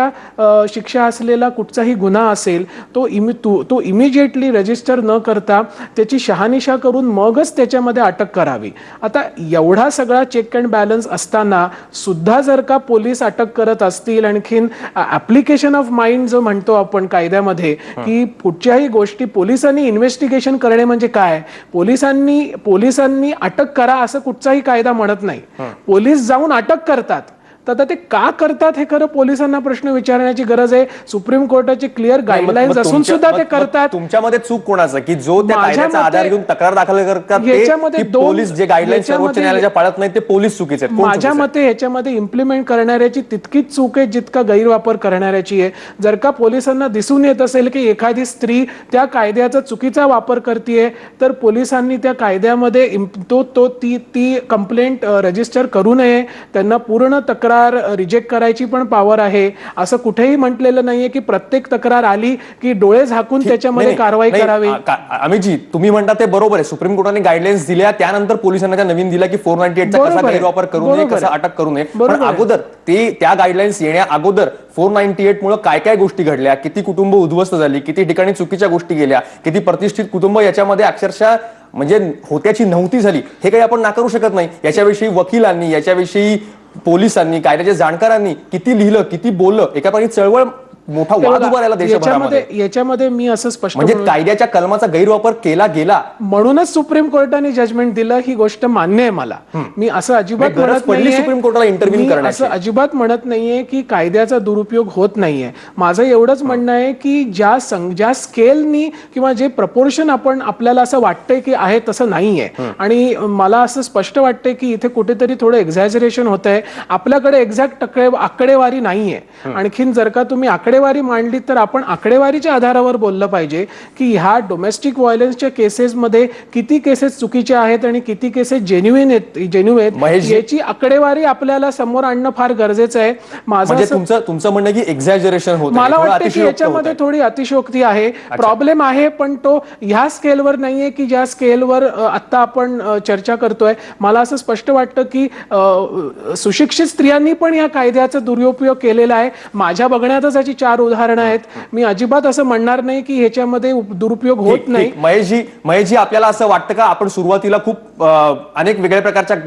शिक्षा असलेला कुठचाही गुन्हा असेल तो इमिजिएटली रजिस्टर न करता त्याची शहानिशा करून मगच त्याच्यामध्ये अटक करावी. आता एवढा सगळा चेक अँड बॅलन्स असताना सुद्धा जर का पोलीस अटक करत असतील, आणखीन ऍप्लिकेशन ऑफ माइंड जो म्हणतो आपण कायद्यामध्ये की कुठच्याही गोष्टी पोलिसांनी इन्व्हेस्टिगेशन करणे म्हणजे काय, पोलिसांनी अटक करा असं कुठचाही कायदा म्हणत नाही. पोलीस जाऊन अटक करतात. तर ते का करतात हे खरं पोलिसांना प्रश्न विचारण्याची गरज आहे. सुप्रीम कोर्टाचे क्लिअर गाईडलाईन्स असून सुद्धा ते करतात. तुमच्यामध्ये चूक कोणाचं की जो त्या कायद्याचा आधार घेऊन तक्रार दाखल करतात पोलीस जे गाईडलाईन सर्वोच्च न्यायालयाच्या पाळत नाही ते पोलीस चुकीचे आहेत? माझ्या मते ह्याच्यामध्ये इम्प्लिमेंट करणाऱ्याची तितकीच चूक आहे जितका गैरवापर करणाऱ्याची आहे. जर का पोलिसांना दिसून येत असेल की एखादी स्त्री त्या कायद्याचा चुकीचा वापर करते तर पोलिसांनी त्या कायद्यामध्ये ती कंप्लेंट रजिस्टर करू नये. त्यांना पूर्ण तक्रार रिजेक्ट करायची पण पॉवर आहे. असं कुठेही म्हटलेलं नाहीये की प्रत्येक तक्रार आली की डोळे झाकून त्याच्यामध्ये कारवाई करावी. अमितजी, तुम्ही म्हणता ते बरोबर आहे. सुप्रीम कोर्टाने गाईडलाईन्स दिल्या, त्यानंतर पोलिसांना त्या नवीन दिला की 498 चा कसा गैरवापर करू नये, कसा अटक करू नये. पण अगोदर त्या गाईडलाईन्स येण्या अगोदर 498 मुळे काय काय गोष्टी घडल्या, किती कुटुंब उद्ध्वस्त झाली, किती ठिकाणी चुकीच्या गोष्टी गेल्या, किती प्रतिष्ठित कुटुंब याच्यामध्ये अक्षरशः म्हणजे होत्याची नव्हती झाली, हे काही आपण नाकारू शकत नाही. याच्याविषयी वकिलांनी, याच्याविषयी पोलिसांनी, कायद्याच्या जाणकारांनी किती लिहिलं, किती बोललं, एका प्रकारची चळवळ मोठा वाद उभा राहिला देशभरामध्ये. याच्यामध्ये मी असं स्पष्ट म्हणजे कायद्याच्या कलमाचा गैरवापर केला गेला म्हणूनच सुप्रीम कोर्टाने जजमेंट दिलं ही गोष्ट मान्य आहे मला. मी असं अजिबात म्हणत नाहीये सुप्रीम कोर्टाला इंटरव्ह्यू करण्याची, असं अजिबात म्हणत नाहीये की कायद्याचा दुरुपयोग होत नाहीये. माझं एवढंच म्हणणं आहे की ज्या स्केलनी किंवा जे प्रपोर्शन आपल्याला असं वाटतंय की आहे तसं नाहीये. आणि मला असं स्पष्ट वाटतंय की इथे कुठेतरी थोडं एक्झॅजरेशन होत आहे. आपल्याकडे एक्झॅक्ट आकडेवारी नाहीये. आणखीन जर का तुम्ही आकडेवारी मांडली तर आपण आकडेवारीच्या आधारावर बोललं पाहिजे की ह्या डोमेस्टिक व्हायलन्सच्या केसेसमध्ये किती केसेस चुकीच्या आहेत आणि किती केसेस जेन्युइन आहेत याची आकडेवारी आपल्याला समोर आणणं फार गरजेचं आहे. माझं तुमचं म्हणणं की एक्झॅजरेशन होतं, मला वाटतं की याच्यामध्ये थोडी अतिशयोक्ती आहे, प्रॉब्लेम आहे, पण तो ह्या स्केलवर नाहीये की ज्या स्केलवर आता आपण चर्चा करतोय. मला असं स्पष्ट वाटतं की सुशिक्षित स्त्रियांनी पण या कायद्याचा दुरुपयोग केलेला आहे. माझ्या बघण्यातच याची 4 उदाहरणं आहेत. मी अजिबात असं म्हणणार नाही की ह्याच्यामध्ये दुरुपयोग होत नाही. महेशजी आपल्याला असं वाटतं का, आपण सुरुवातीला खूप अनेक वेगळ्या प्रकारच्या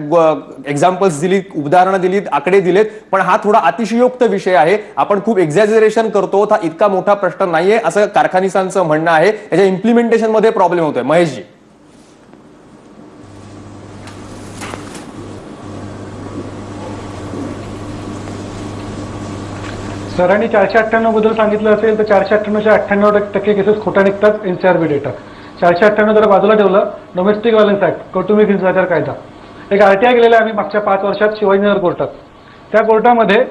एक्झाम्पल्स दिली, उदाहरणं दिलीत, आकडे दिलेत, पण हा थोडा अतिशयोक्त विषय आहे, आपण खूप एक्झॅजरेशन करतो, हा इतका मोठा प्रश्न नाहीये असं कारखानिसांचं म्हणणं आहे. याच्या इम्प्लिमेंटेशन मध्ये प्रॉब्लेम होतोय. महेशजी, सरांनी 498 बद्दल सांगितलं असेल तर 498च्या 98% केसेस खोटा निघतात. एनसीआरबी डेटा 498 जर बाजूला ठेवलं, डोमेस्टिक व्हायलन्स ऍक्ट, कौटुंबिक हिंसाचार कायदा, एक आरटीआय गेलेला आहे आम्ही मागच्या 5 वर्षात शिवाजीनगर कोर्टात. त्या कोर्टामध्ये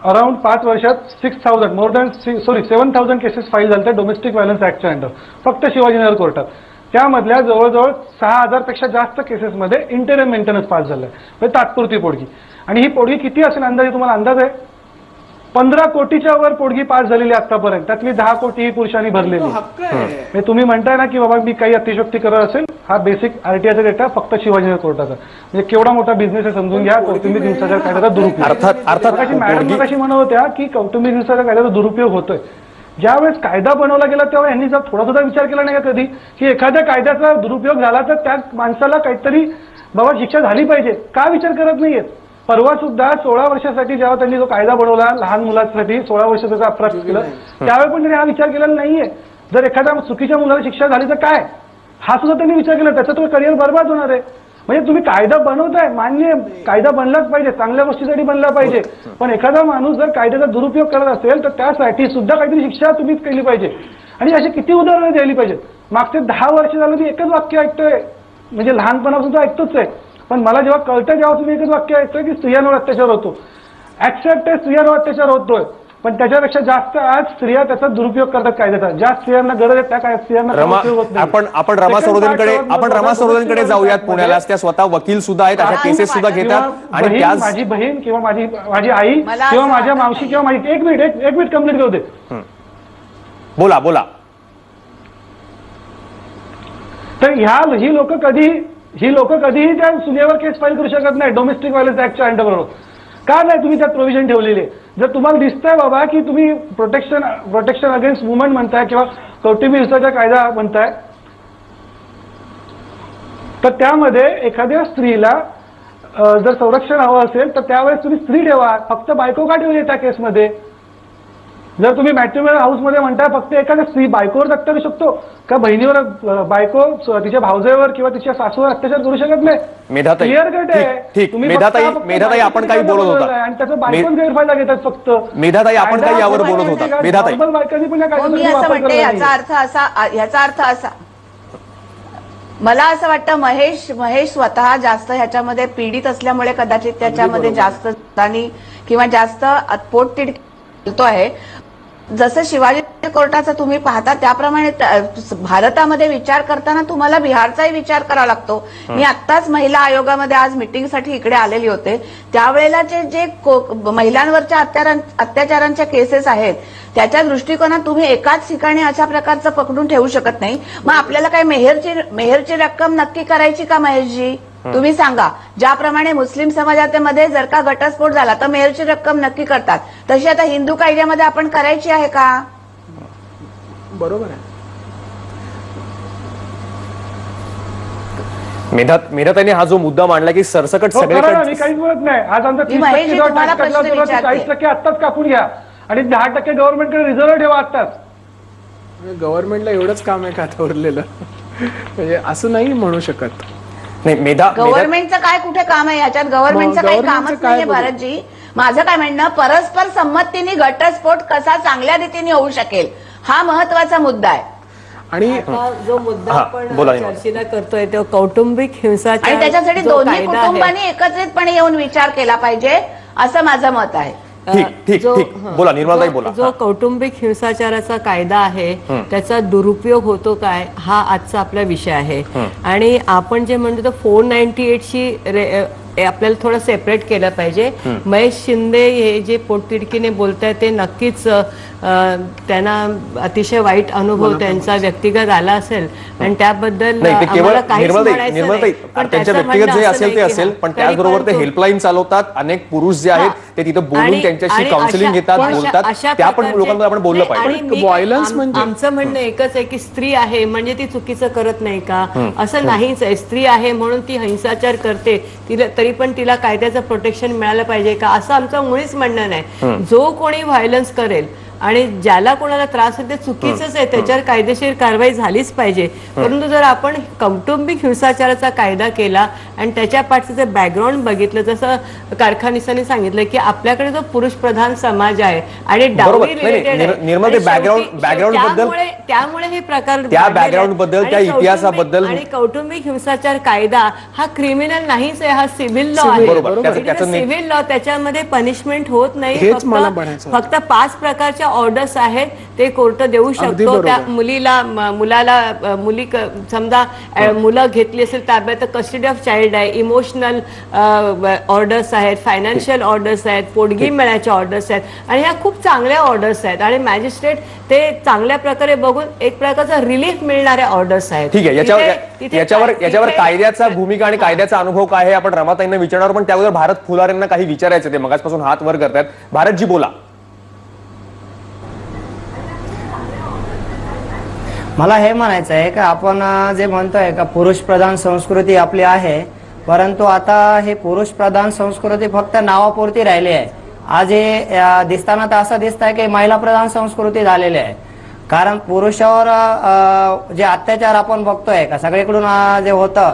अराउंड 5 वर्षात 7,000 केसेस फाईल झाल्या डोमेस्टिक व्हायलन्स ऍक्टच्या अंडर, फक्त शिवाजीनगर कोर्टात. त्यामधल्या जवळजवळ 6,000 पेक्षा जास्त केसेसमध्ये इंटरिम मेंटेनन्स पास झालाय, म्हणजे तात्पुरती पोडगी. आणि ही पोडगी किती असेल अंदाजे, तुम्हाला अंदाज आहे? 15 कोटीच्या वर पोडगी पास झालेली आतापर्यंत, त्यातली 10 कोटी ही पुरुषांनी भरलेली. म्हणजे तुम्ही म्हणताय ना की बाबा मी काही अतिशयोक्ती करत असेल, हा बेसिक आरटीआयचा डेटा फक्त शिवाजीनगर कोर्टाचा. म्हणजे केवढा मोठा बिझनेस आहे समजून घ्या कौटुंबिक हिंसाचार कायद्याचा दुरुपयोग. मॅडम कशी म्हणत होत्या की कौटुंबिक हिंसाचार कायद्याचा दुरुपयोग होतोय. ज्यावेळेस कायदा बनवला गेला तेव्हा यांनी जर थोडा सुद्धा विचार केला नाही का कधी की एखाद्या कायद्याचा दुरुपयोग झाला तर त्या माणसाला काहीतरी बाबा शिक्षा झाली पाहिजे, का विचार करत नाहीयेत? परवा सुद्धा 16 वर्षासाठी जेव्हा त्यांनी जो कायदा बनवला लहान मुलांसाठी 16 वर्ष त्याचा अपराध केलं, त्यावेळी पण त्यांनी हा विचार केलेला नाहीये. जर एखाद्या चुकीच्या मुलाला शिक्षा झाली तर काय, हा सुद्धा त्यांनी विचार केला, त्याचा तो करिअर बरबाद होणार आहे. म्हणजे तुम्ही कायदा बनवताय, मान्य, कायदा बनलाच पाहिजे, चांगल्या गोष्टीसाठी बनला पाहिजे, पण एखादा माणूस जर कायद्याचा दुरुपयोग करत असेल तर त्यासाठी सुद्धा काहीतरी शिक्षा तुम्हीच केली पाहिजे. आणि अशी किती उदाहरणं द्यायला पाहिजेत. मागचे 10 वर्ष झालं मी एकच वाक्य ऐकतोय, म्हणजे लहानपणापासून ऐकतोच आहे, पण मला जेव्हा कळतं जेव्हा तुम्ही एकच वाक्य ऐकतोय की स्त्रियांवर अत्याचार होतो. ऍक्सेप्ट आहे, स्त्रियांवर अत्याचार होतोय, पण त्याच्यापेक्षा जास्त आज स्त्रिया त्याचा दुरुपयोग करतात कायद्याचा. ज्या स्त्रियांना गरज आहे त्या काय स्त्रियांना आपण रमा सरोदेंकडे जाऊयात पुण्याला. त्या स्वतः वकील सुद्धा आहेत, अशा केसेस सुद्धा घेतात. आणि माझी बहीण किंवा माझी आई किंवा माझ्या मावशी किंवा माझी एक मिनिट कंप्लीट करू दे. बोला. तर ही लोक कधीही त्या सुनेवर केस फाईल करू शकत नाही डोमेस्टिक व्हायलन्स ऍक्टच्या अंडरबरोबर. का नाही तुम्ही त्यात प्रोव्हिजन ठेवलेले? जर तुम्हाला दिसतंय बाबा की तुम्ही प्रोटेक्शन अगेन्स्ट वुमन म्हणताय किंवा कौटुंबिक हिंसाचार कायदा म्हणताय, तर त्यामध्ये एखाद्या स्त्रीला जर संरक्षण हवं असेल तर त्यावेळेस तुम्ही स्त्री ठेवा, फक्त बायको का ठेवली त्या केसमध्ये? जर तुम्ही मॅट्रिमोनियल हाऊसमध्ये म्हणताय फक्त एखाद्या स्त्री बायकोवर अत्याचार करू शकतो का, बहिणीवर बायको तिच्या भावजेवर किंवा तिच्या सासूवर अत्याचार करू शकत नाही? क्लिअर कट आहे. मेधाताई आपण काही बोलत होता आणि त्याचा बायकोच गैरफायदा घेतात फक्त. मेधाताई आपण काही यावर बोलत होता. मेधाताई बायकांनी पण याचा अर्थ असा मला असं वाटतं महेश स्वतः जास्त ह्याच्यामध्ये पीडित असल्यामुळे कदाचित त्याच्यामध्ये जास्त किंवा जास्त पोट तिडतो आहे. जसं शिवाजी कोर्टाचा तुम्ही पाहता त्याप्रमाणे भारतामध्ये विचार करताना तुम्हाला बिहारचाही विचार करावा लागतो. मी आत्ताच महिला आयोगामध्ये आज मीटिंगसाठी इकडे आलेली होते, त्यावेळेला जे महिलांवरच्या अत्याचारांच्या केसेस आहेत त्याच्या दृष्टिकोनात तुम्ही एकाच ठिकाणी अशा प्रकारचं पकडून ठेवू शकत नाही. मग आपल्याला काय मेहरची रक्कम नक्की करायची का महेशजी? तुम्ही सांगा. ज्याप्रमाणे मुस्लिम समाजामध्ये जर का घटस्फोट झाला तर मेहरची रक्कम नक्की करतात, तशी आता हिंदू कायद्यामध्ये आपण करायची आहे का? बरोबर आहे. मेधाताईने हा जो मुद्दा मांडला की सरसकट सगळीकडे मी काहीच बोलत नाही. आज आमचा 30% आत्ताच कापून घ्या. आणि 10% गव्हर्नमेंटकडे रिझर्व्ह ठेवा आत्ताच. गव्हर्नमेंटला एवढंच काम आहे का आता उरलेलं? म्हणजे असं नाही म्हणू शकत. नाही मेधा गव्हर्नमेंटचं काय कुठे काम आहे याच्यात? गव्हर्नमेंटचं काही कामच नाहीये भारतजी. माझं काय म्हणणं, परस्पर संमतीने घटस्फोट कसा चांगल्या रीतीने होऊ शकेल हा महत्वाचा मुद्दा आहे. आणि आता जो मुद्दा आपण बोला चर्चेला करतोय तो कौटुंबिक हिंसाचार आणि त्याच्यासाठी जो दोन्ही कायदा आहे, कुटुंबांनी एकत्रितपणे येऊन विचार केला पाहिजे असं माझं मत आहे. ठीक बोला निर्मलाताई बोला. जो कौटुंबिक हिंसाचाराचा कायदा आहे त्याचा दुरुपयोग होतो काय हा आजचा आपला विषय आहे. आणि आपण जे म्हणतो 498 ची आपल्याला थोडं सेपरेट केलं पाहिजे. महेश शिंदे हे जे पोटतिडकीने बोलतायत ते नक्कीच त्यांना अतिशय वाईट अनुभव त्यांचा व्यक्तिगत आला असेल आणि त्याबद्दल आम्हाला काहीच म्हणायचं नाही. पण त्यांच्या त्याचं व्यक्तिगत जे म्हणणं असेल ते असं असेल, नाही पण की त्याचबरोबर ते हेल्पलाईन चालवतात. अनेक पुरुष जे आहेत ते तिथे बोलून त्यांच्याशी काउन्सिलिंग घेतात, बोलतात. त्या पण लोकांना आपण बोललं पाहिजे. व्हायलन्स म्हणजे आमचं म्हणणं एकच आहे की स्त्री आहे म्हणजे ती चुकीचं करत नाही का? असं नाहीच आहे. स्त्री आहे म्हणून ती हिंसाचार करते, तिला तरी पण तिला कायद्याचं प्रोटेक्शन मिळालं पाहिजे का असं आमचं मुळीच म्हणणं नाही. जो कोणी व्हायलन्स करेल आणि ज्याला कोणाला त्रास होईल ते चुकीचंच आहे, त्याच्यावर कायदेशीर कारवाई झालीच पाहिजे. परंतु जर आपण कौटुंबिक हिंसाचाराचा कायदा केला आणि त्याच्या पाठचं जर बॅकग्राऊंड बघितलं, जसं कारखानिसांनी सांगितलं की आपल्याकडे जो पुरुष प्रधान समाज आहे आणि डावरी रिलेटेड बॅकग्राऊंड बद्दल त्यामुळे हे प्रकार त्या बॅकग्राऊंड बद्दल त्या इतिहासाबद्दल आणि कौटुंबिक हिंसाचार कायदा हा क्रिमिनल नाहीच आहे, हा सिव्हिल लॉ आहे. सिव्हिल लॉ त्याच्यामध्ये पनिशमेंट होत नाही. फक्त 5 प्रकारच्या ऑर्डर्स आहेत ते कोर्ट देऊ शकतो. त्या मुलाला मुली समजा मुलं घेतली असेल ताब्यात तर कस्टडी ऑफ चाइल्ड आहे, इमोशनल ऑर्डर्स आहेत, फायनान्शियल ऑर्डर्स आहेत, पोटगी मिळायच्या ऑर्डर्स आहेत आणि ह्या खूप चांगल्या ऑर्डर्स आहेत आणि मॅजिस्ट्रेट ते चांगल्या प्रकारे बघून एक प्रकारचा रिलीफ मिळणाऱ्या ऑर्डर्स आहेत. ठीक आहे. याच्यावर कायद्याचा भूमिका आणि कायद्याचा अनुभव काय आहे आपण रमाताईंना विचारणार, पण त्याबद्दल भारत फुलारेंना काही विचारायचं. ते मगाचपासून हात वर करतायत. भारतजी बोला. मला हे म्हणायचं आहे की आपण जे म्हणतोय का पुरुष प्रधान संस्कृती आपली आहे, परंतु आता हे पुरुष प्रधान संस्कृती फक्त नावापुरती राहिली आहे. आज हे दिसताना तर असं दिसत आहे की महिला प्रधान संस्कृती झालेली आहे. कारण पुरुषावर जे अत्याचार आपण बघतोय का सगळीकडून जे होतं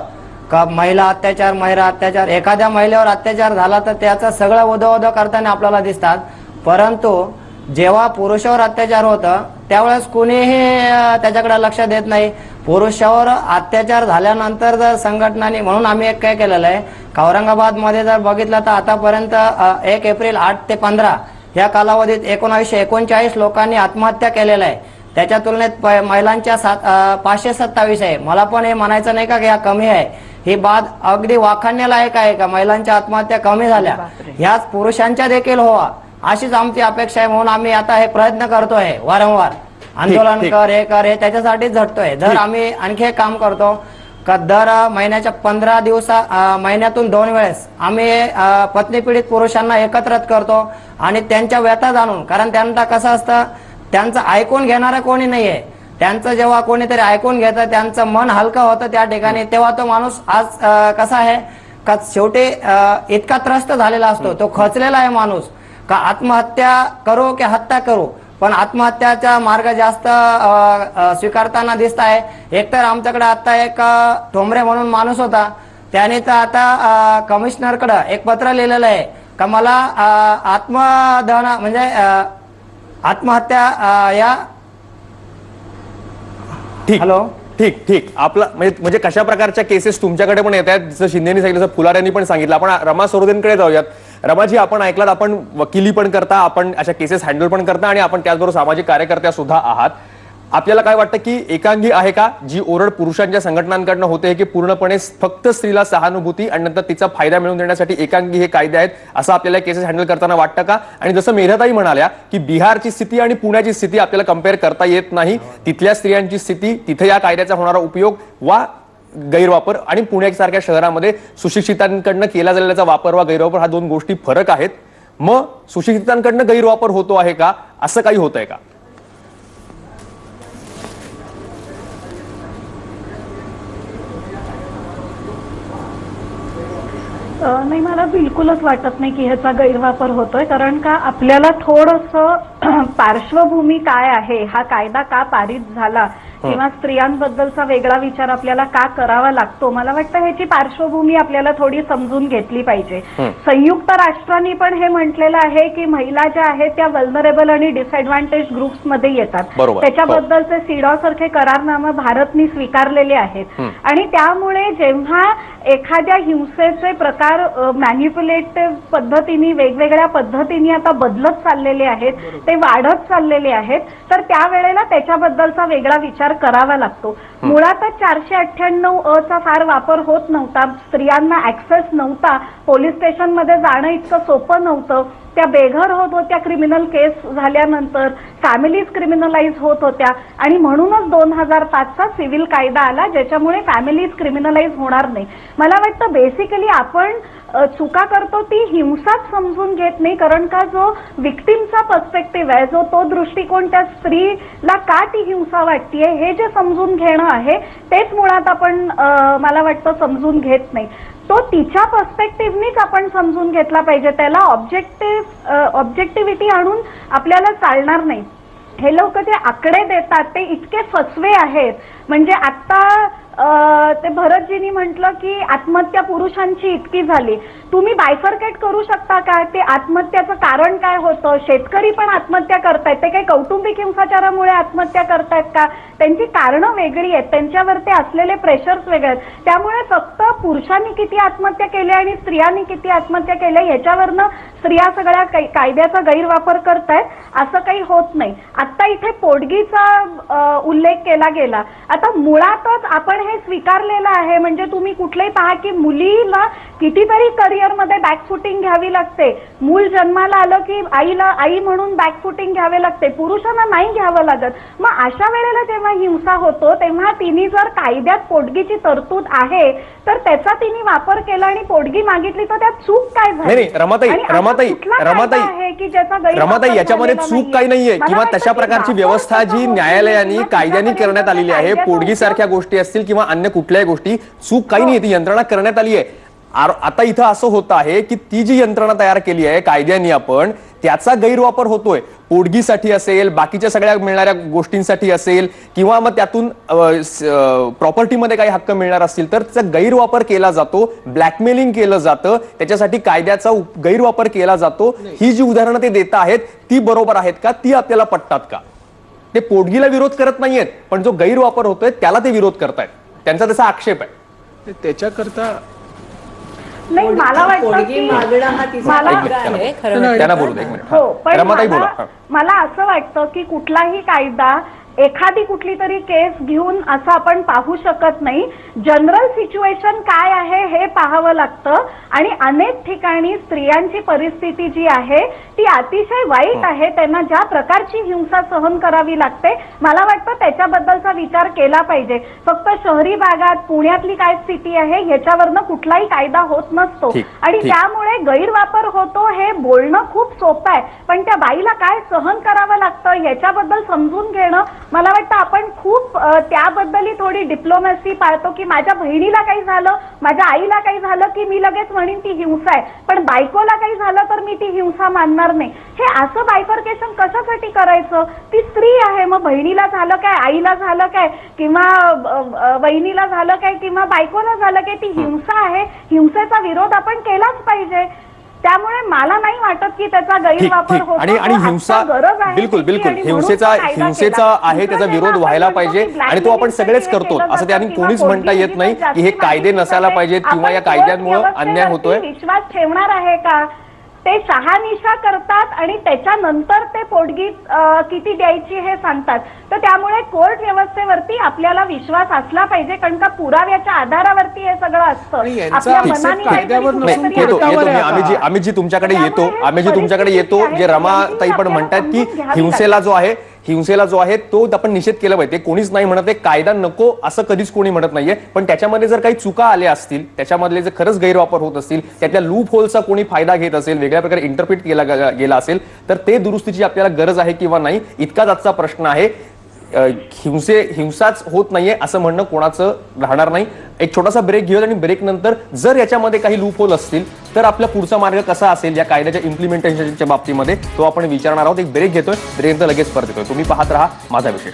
का महिला अत्याचार, एखाद्या महिलेवर अत्याचार झाला तर त्याचं सगळं उदो करताना आपल्याला दिसतात. परंतु जेव्हा पुरुषावर अत्याचार होतं त्यावेळेस कोणीही त्याच्याकडे लक्ष देत नाही. पुरुषावर अत्याचार झाल्यानंतर जर संघटनांनी, म्हणून आम्ही एक काय केलेलं आहे का औरंगाबाद मध्ये जर बघितलं तर आतापर्यंत 1 एप्रिल 8 ते 15 या कालावधीत 1939 लोकांनी आत्महत्या केलेल्या आहे. त्याच्या तुलनेत महिलांच्या 527 आहे. मला पण हे म्हणायचं नाही का या कमी आहे, ही बाब अगदी वाखाणण्यालायक आहे का महिलांच्या आत्महत्या कमी झाल्या, ह्याच पुरुषांच्या देखील व्हावा अशीच आमची अपेक्षा आहे. म्हणून आम्ही आता हे प्रयत्न करतोय, वारंवार आंदोलन हे त्याच्यासाठीच झटतोय. दर आम्ही आणखी एक काम करतो का दर महिन्याच्या 15 महिन्यातून 2 वेळेस आम्ही पत्नी पीडित पुरुषांना एकत्रित करतो आणि त्यांच्या व्यथा जाणून, कारण त्यांना कसं असतं त्यांचं ऐकून घेणारं कोणी नाहीये. त्यांचं जेव्हा कोणीतरी ऐकून घेतं त्यांचं मन हलकं होतं त्या ठिकाणी, तेव्हा तो माणूस आज कसा आहे का शेवटी इतका त्रस्त झालेला असतो, तो खचलेला आहे माणूस का आत्महत्या करू की हत्या करू, पण आत्महत्याचा मार्ग जास्त स्वीकारताना दिसत आहे. एकतर आमच्याकडे आता एक ठोंबरे म्हणून माणूस होता, त्याने तर आता कमिशनरकडे एक पत्र लिहिलेलं आहे का मला आत्मदहन म्हणजे आत्महत्या या हॅलो ठीक आपला म्हणजे कशा प्रकारच्या केसेस तुमच्याकडे पण येत आहेत, जसं शिंदेनी सांगितलं तसं फुलाऱ्यांनी पण सांगितलं. आपण रमा सरोदेंकडे जाऊयात. रमाजी, आपण ऐकलात, आपण वकिली पण करता, आपण अशा केसेस हँडल पण करता आणि आपण त्याचबरोबर सामाजिक कार्यकर्त्या सुद्धा आहात. आपल्याला काय वाटतं की एकांगी आहे का जी ओरड पुरुषांच्या संघटनांकडनं होते की पूर्णपणे फक्त स्त्रीला सहानुभूती आणि नंतर तिचा फायदा मिळवून देण्यासाठी एकांगी हे कायदे आहेत, असं आपल्याला केसेस हँडल करताना वाटतं का? आणि जसं मेधाताई म्हणाल्या की बिहारची स्थिती आणि पुण्याची स्थिती आपल्याला कम्पेअर करता येत नाही, तिथल्या स्त्रियांची स्थिती, तिथे या कायद्याचा होणारा उपयोग वा गैरवापर आणि पुण्यासारख्या शहरामध्ये सुशिक्षितांकडनं केला जालेला वापर वा गैरवापर, हा 2 गोष्टी फरक आहेत. मग सुशिक्षितांकडनं गैरवापर होतो आहे का, असं काही होत आहे का? नाही, मला बिलकुलच वाटत नाही की ह्याचा गैरवापर होतोय, कारण का आपल्याला थोडंसं पार्श्वभूमी काय आहे, हा कायदा का पारित झाला किंवा स्त्रियांबद्दलचा वेगळा विचार आपल्याला का करावा लागतो, मला वाटतं ह्याची पार्श्वभूमी आपल्याला थोडी समजून घेतली पाहिजे. संयुक्त राष्ट्रांनी पण हे म्हटलेलं आहे की महिला ज्या आहेत त्या वल्नरेबल आणि डिसएडव्हान्टेज ग्रुप्स मध्ये येतात. त्याच्याबद्दलचे सिडॉ सारखे करारनामे भारतने स्वीकारलेले आहेत. आणि त्यामुळे जेव्हा एखाद्या हिंसेचे प्रकार मॅन्युप्युलेटिव्ह पद्धतीने वेगवेगळ्या पद्धतीने आता बदलत चाललेले आहेत, ते वाढत चाललेले आहेत, तर त्यावेळेला त्याच्याबद्दलचा वेगळा विचार करावा लागतो. मुळातच 498 चा फार वापर होत नव्हता, स्त्रियांना ऍक्सेस नव्हता, पोलीस स्टेशन मध्ये जाणं इतकं सोपं नव्हतं, त्या बेघर होत होत्या क्रिमिनल केस झाल्यानंतर, फॅमिलीज क्रिमिनलाइज होत होत्या आणि म्हणूनच 2005चा सिव्हिल कायदा आला ज्याच्यामुळे फॅमिलीज क्रिमिनलाइज होणार नाही. मला वाटतं बेसिकली आपण चुका करतो ती हिंसाच समजून घेत नाही, कारण का जो विक्टिमचा पर्स्पेक्टिव्ह आहे, जो तो दृष्टिकोन त्या स्त्रीला का ती हिंसा वाटतेय हे जे समजून घेणं आहे तेच मुळात आपण मला वाटतं समजून घेत नाही. तो तिच्या पर्स्पेक्टिव्हनीच आपण समजून घेतला पाहिजे, त्याला ऑब्जेक्टिव्हिटी आणून आपल्याला चालणार नाही. हे लोक जे आकडे देतात ते इतके फसवे आहेत. म्हणजे आता ते भरतजींनी म्हटलं की आत्महत्या पुरुषांची इतकी झाली, तुम्ही बायफर्केट करू शकता का ते आत्महत्याचं कारण काय होतं? शेतकरी पण आत्महत्या करतायत, ते काही कौटुंबिक हिंसाचारामुळे आत्महत्या करतायत का? त्यांची कारणं वेगळी आहेत, त्यांच्यावरती असलेले प्रेशर्स वेगळे आहेत. त्यामुळे फक्त पुरुषांनी किती आत्महत्या केल्या आणि स्त्रियांनी किती आत्महत्या केल्या ह्याच्यावरनं स्त्रिया सगळ्या कायद्याचा गैरवापर करतायत असं काही होत नाही. आता इथे पोटगीचा उल्लेख केला गेला. आता मुळातच आपण हे स्वीकारलेलं आहे, म्हणजे तुम्ही कुठलेही पहा की मुलीला कितीतरी करिअरमध्ये बॅकफुटिंग घ्यावी लागते. मूल जन्माला आलं की आईला आई म्हणून बॅकफुटिंग घ्यावे लागते, पुरुषांना नाही घ्यावं लागत. मग अशा वेळेला जेव्हा हिंसा होतो तेव्हा तिने जर कायद्यात पोटगीची तरतूद आहे तर त्याचा तिने वापर केला आणि पोटगी मागितली तर त्यात चूक काय झाली? रमाताई याच्यामध्ये चूक काही नाहीये किंवा तशा प्रकारची व्यवस्था जी न्यायालयाने कायद्याने करण्यात आलेली आहे, पोटगी सारख्या गोष्टी असतील किंवा अन्य कुठल्याही गोष्टी, चूक काही नाही, ती यंत्रणा करण्यात आली आहे. आता इथं असं होतं आहे की ती जी यंत्रणा तयार केली आहे कायद्याने आपण, त्याचा गैरवापर होतोय. पोटगीसाठी असेल, बाकीच्या सगळ्या मिळणाऱ्या गोष्टींसाठी असेल किंवा मग त्यातून प्रॉपर्टीमध्ये काही हक्क मिळणार असतील तर त्याचा गैरवापर केला जातो, ब्लॅकमेलिंग केलं जातं, त्याच्यासाठी कायद्याचा गैरवापर केला जातो. ही जी उदाहरणं ते देत आहेत ती बरोबर आहेत का? ती आपल्याला पटतात का? ते पोटगीला विरोध करत नाहीयेत, पण जो गैरवापर होतोय त्याला ते विरोध करतायत, त्यांचा त्याचा आक्षेप आहे. त्याच्याकरता नाही, मला वाटतं की त्यांना बोलू दे एक मिनिट. हो, पण रमाताई बोला. मला असं वाटतं की कुठलाही कायदा एखादी कुठली तरी केस घेऊन असं आपण पाहू शकत नाही. जनरल सिच्युएशन काय आहे हे पाहावं लागतं आणि अनेक ठिकाणी स्त्रियांची परिस्थिती जी आहे ती अतिशय वाईट आहे. त्यांना ज्या प्रकारची हिंसा सहन करावी लागते, मला वाटतं त्याच्याबद्दलचा विचार केला पाहिजे. फक्त शहरी भागात पुण्यातली काय स्थिती आहे ह्याच्यावरनं कुठलाही कायदा होत नसतो आणि त्यामुळे गैरवापर होतो. हे बोलणं खूप सोपं आहे, पण त्या बाईला काय सहन करावं लागतं ह्याच्याबद्दल समजून घेणं, मला वाटतं आपण खूप त्याबद्दलही थोडी डिप्लोमॅसी पाळतो की माझ्या बहिणीला काही झालं, माझ्या आईला काही झालं की मी लगेच म्हणेन ती हिंसा आहे, पण बायकोला काही झालं तर मी ती हिंसा मानणार नाही. हे असं बायफर्केशन कशासाठी करायचं? ती स्त्री आहे, मग बहिणीला झालं काय, आईला झालं काय, किंवा बहिणीला झालं काय, किंवा बायकोला झालं काय, ती हिंसा आहे. हिंसेचा विरोध आपण केलाच पाहिजे. त्यामुळे मला नाही वाटत की त्याचा गैरवापर होतो आणि हिंसा बिलकुल हिंसेचा आहे, त्याचा विरोध व्हायला पाहिजे आणि तो आपण सगळेच करतो, असं त्यांनी कोणीच म्हणता येत नाही की हे कायदे नसायला पाहिजेत किंवा या कायद्यांमुळे अन्याय होतोय. विश्वास ठेवणार आहे का? ते शहानिशा करतात आणि त्याच्यानंतर ते पोटगी किती द्यायची हे सांगतात. तर त्यामुळे कोर्ट व्यवस्थेवरती आपल्याला विश्वास असला पाहिजे, कारण का पुराव्याच्या आधारावरती हे सगळं असतं. आपल्या मनाने आम्ही जी तुमच्याकडे येतो जे रमाताई पण म्हणतात की हिंसेला जो आहे तो आपण निषेध केला पाहिजे. ते कोणीच नाही म्हणत, कायदा नको असं कधीच कोणी म्हणत नाहीये, पण त्याच्यामध्ये जर काही चुका आल्या असतील, त्याच्यामधले जर खरंच गैरवापर होत असतील, त्यातल्या लूप होलचा कोणी फायदा घेत असेल, वेगळ्या प्रकारे इंटरप्रिट केला गेला असेल तर ते दुरुस्तीची आपल्याला गरज आहे किंवा नाही, इतकाच आजचा प्रश्न आहे. हिंसाच होत नाहीये असं म्हणणं कोणाचं राहणार नाही. एक छोटासा ब्रेक घेऊयात आणि ब्रेक नंतर जर याच्यामध्ये काही लूप होल असतील तर आपला पुढचा मार्ग कसा असेल या कायद्याच्या इम्प्लिमेंटेशनच्या बाबतीमध्ये तो आपण विचारणार आहोत. एक ब्रेक घेतोय, ब्रेक नंतर लगेच परत येतोय. तुम्ही पाहत राहा माझा विशेष.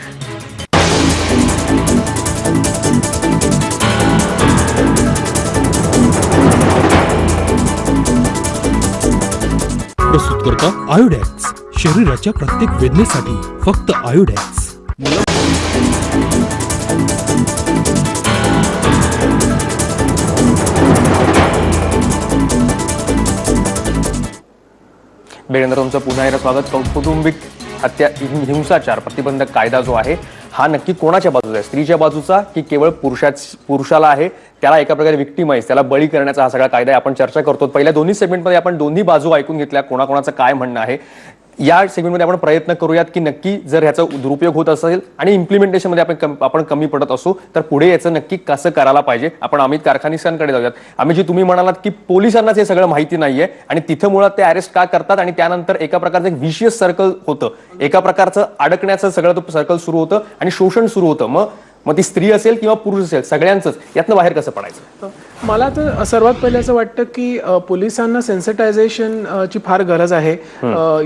प्रस्तुत करता आयोडेक्स, शरीराच्या प्रत्येक वेदनेसाठी फक्त आयोडेक्स. बेरेंद्र तुमचं पुन्हा एकदा स्वागत. कौटुंबिक हत्या हिंसाचार प्रतिबंधक कायदा जो आहे हा नक्की कोणाच्या बाजूचा आहे, स्त्रीच्या बाजूचा की केवळ पुरुषाला आहे, त्याला एका प्रकारे विक्टिमाइज, त्याला बळी करण्याचा हा सगळा कायदा आहे. आपण चर्चा करतो. पहिल्या दोन्ही सेगमेंटमध्ये आपण दोन्ही बाजू ऐकून घेतल्या, कोणाकोणाचं काय म्हणणं आहे. या सेगमेंटमध्ये आपण प्रयत्न करूयात की नक्की जर ह्याचा दुरुपयोग होत असेल आणि इम्प्लिमेंटेशनमध्ये आपण कमी पडत असू तर पुढे याचं नक्की कसं करायला पाहिजे. आपण अमित कारखानीसांकडे जाऊयात. अमित जी, तुम्ही म्हणालात की पोलिसांनाच हे सगळं माहिती नाहीये आणि तिथं मुळात ते अरेस्ट का करतात आणि त्यानंतर एका प्रकारचं एक विशियस सर्कल होतं, एका प्रकारचं अडकण्याचं सगळं तो सर्कल सुरू होतं आणि शोषण सुरू होतं. मग ती स्त्री असेल किंवा पुरुष असेल सगळ्यांचंच यातनं बाहेर कसं पडायचं? मला तर सर्वात पहिले असं वाटतं की पोलिसांना सेन्सिटायझेशन ची फार गरज आहे.